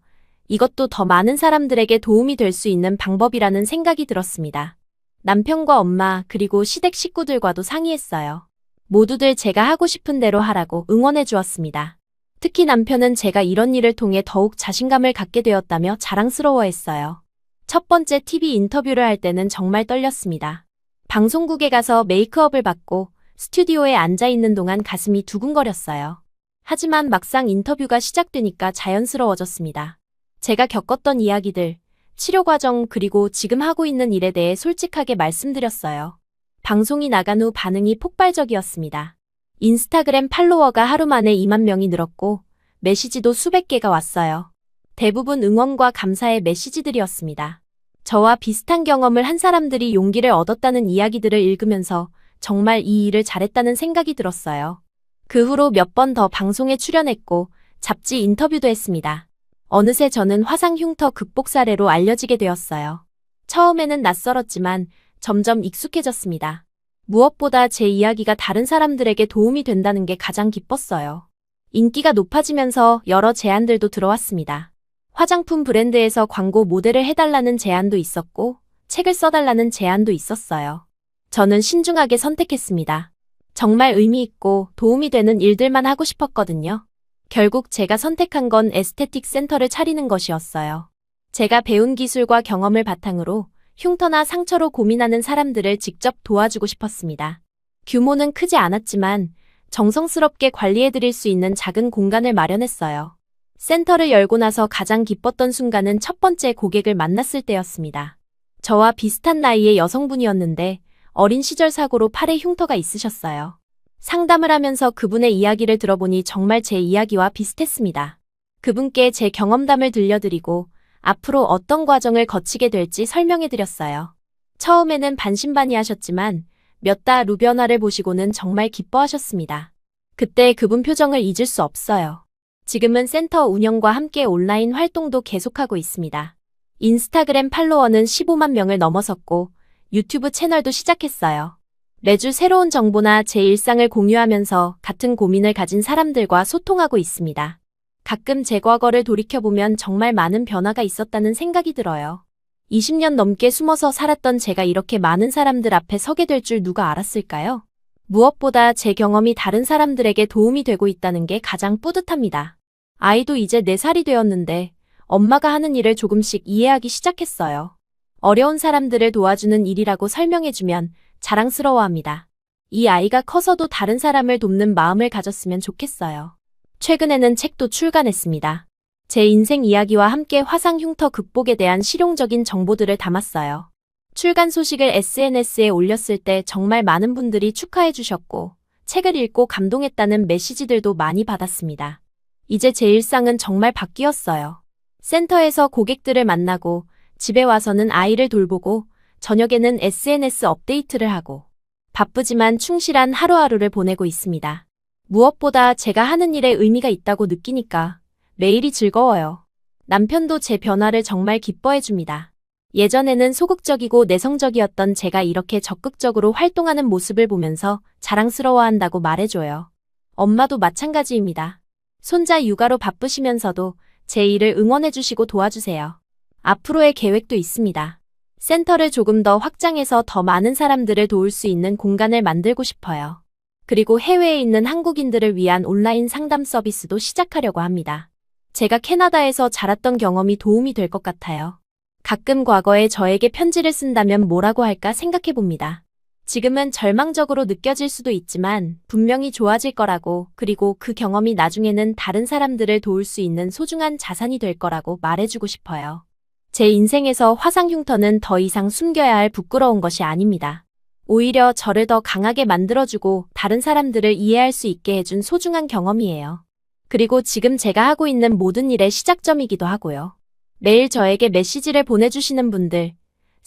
이것도 더 많은 사람들에게 도움이 될 수 있는 방법이라는 생각이 들었습니다. 남편과 엄마 그리고 시댁 식구들과도 상의했어요. 모두들 제가 하고 싶은 대로 하라고 응원해 주었습니다. 특히 남편은 제가 이런 일을 통해 더욱 자신감을 갖게 되었다며 자랑스러워했어요. 첫 번째 TV 인터뷰를 할 때는 정말 떨렸습니다. 방송국에 가서 메이크업을 받고 스튜디오에 앉아 있는 동안 가슴이 두근거렸어요. 하지만 막상 인터뷰가 시작되니까 자연스러워졌습니다. 제가 겪었던 이야기들, 치료 과정 그리고 지금 하고 있는 일에 대해 솔직하게 말씀드렸어요. 방송이 나간 후 반응이 폭발적이었습니다. 인스타그램 팔로워가 하루 만에 2만 명이 늘었고 메시지도 수백 개가 왔어요. 대부분 응원과 감사의 메시지들이었습니다. 저와 비슷한 경험을 한 사람들이 용기를 얻었다는 이야기들을 읽으면서 정말 이 일을 잘했다는 생각이 들었어요. 그 후로 몇 번 더 방송에 출연했고 잡지 인터뷰도 했습니다. 어느새 저는 화상 흉터 극복 사례로 알려지게 되었어요. 처음에는 낯설었지만 점점 익숙해졌습니다. 무엇보다 제 이야기가 다른 사람들에게 도움이 된다는 게 가장 기뻤어요. 인기가 높아지면서 여러 제안들도 들어왔습니다. 화장품 브랜드에서 광고 모델을 해달라는 제안도 있었고, 책을 써달라는 제안도 있었어요. 저는 신중하게 선택했습니다. 정말 의미 있고 도움이 되는 일들만 하고 싶었거든요. 결국 제가 선택한 건 에스테틱 센터를 차리는 것이었어요. 제가 배운 기술과 경험을 바탕으로 흉터나 상처로 고민하는 사람들을 직접 도와주고 싶었습니다. 규모는 크지 않았지만 정성스럽게 관리해드릴 수 있는 작은 공간을 마련했어요. 센터를 열고 나서 가장 기뻤던 순간은 첫 번째 고객을 만났을 때였습니다. 저와 비슷한 나이의 여성분이었는데 어린 시절 사고로 팔에 흉터가 있으셨어요. 상담을 하면서 그분의 이야기를 들어보니 정말 제 이야기와 비슷했습니다. 그분께 제 경험담을 들려드리고 앞으로 어떤 과정을 거치게 될지 설명해드렸어요. 처음에는 반신반의하셨지만 몇 달 후 변화를 보시고는 정말 기뻐하셨습니다. 그때 그분 표정을 잊을 수 없어요. 지금은 센터 운영과 함께 온라인 활동도 계속하고 있습니다. 인스타그램 팔로워는 15만 명을 넘어섰고 유튜브 채널도 시작했어요. 매주 새로운 정보나 제 일상을 공유하면서 같은 고민을 가진 사람들과 소통하고 있습니다. 가끔 제 과거를 돌이켜보면 정말 많은 변화가 있었다는 생각이 들어요. 20년 넘게 숨어서 살았던 제가 이렇게 많은 사람들 앞에 서게 될 줄 누가 알았을까요? 무엇보다 제 경험이 다른 사람들에게 도움이 되고 있다는 게 가장 뿌듯합니다. 아이도 이제 4살이 되었는데 엄마가 하는 일을 조금씩 이해하기 시작했어요. 어려운 사람들을 도와주는 일이라고 설명해주면 자랑스러워합니다. 이 아이가 커서도 다른 사람을 돕는 마음을 가졌으면 좋겠어요. 최근에는 책도 출간했습니다. 제 인생 이야기와 함께 화상 흉터 극복에 대한 실용적인 정보들을 담았어요. 출간 소식을 SNS에 올렸을 때 정말 많은 분들이 축하해 주셨고 책을 읽고 감동했다는 메시지들도 많이 받았습니다. 이제 제 일상은 정말 바뀌었어요. 센터에서 고객들을 만나고 집에 와서는 아이를 돌보고 저녁에는 SNS 업데이트를 하고 바쁘지만 충실한 하루하루를 보내고 있습니다. 무엇보다 제가 하는 일에 의미가 있다고 느끼니까 매일이 즐거워요. 남편도 제 변화를 정말 기뻐해 줍니다. 예전에는 소극적이고 내성적이었던 제가 이렇게 적극적으로 활동하는 모습을 보면서 자랑스러워한다고 말해줘요. 엄마도 마찬가지입니다. 손자 육아로 바쁘시면서도 제 일을 응원해주시고 도와주세요. 앞으로의 계획도 있습니다. 센터를 조금 더 확장해서 더 많은 사람들을 도울 수 있는 공간을 만들고 싶어요. 그리고 해외에 있는 한국인들을 위한 온라인 상담 서비스도 시작하려고 합니다. 제가 캐나다에서 자랐던 경험이 도움이 될 것 같아요. 가끔 과거에 저에게 편지를 쓴다면 뭐라고 할까 생각해 봅니다. 지금은 절망적으로 느껴질 수도 있지만 분명히 좋아질 거라고, 그리고 그 경험이 나중에는 다른 사람들을 도울 수 있는 소중한 자산이 될 거라고 말해주고 싶어요. 제 인생에서 화상 흉터는 더 이상 숨겨야 할 부끄러운 것이 아닙니다. 오히려 저를 더 강하게 만들어주고 다른 사람들을 이해할 수 있게 해준 소중한 경험이에요. 그리고 지금 제가 하고 있는 모든 일의 시작점이기도 하고요. 매일 저에게 메시지를 보내주시는 분들,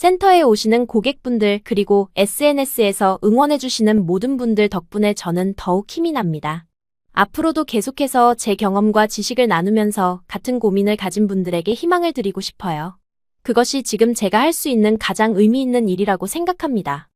센터에 오시는 고객분들, 그리고 SNS에서 응원해주시는 모든 분들 덕분에 저는 더욱 힘이 납니다. 앞으로도 계속해서 제 경험과 지식을 나누면서 같은 고민을 가진 분들에게 희망을 드리고 싶어요. 그것이 지금 제가 할 수 있는 가장 의미 있는 일이라고 생각합니다.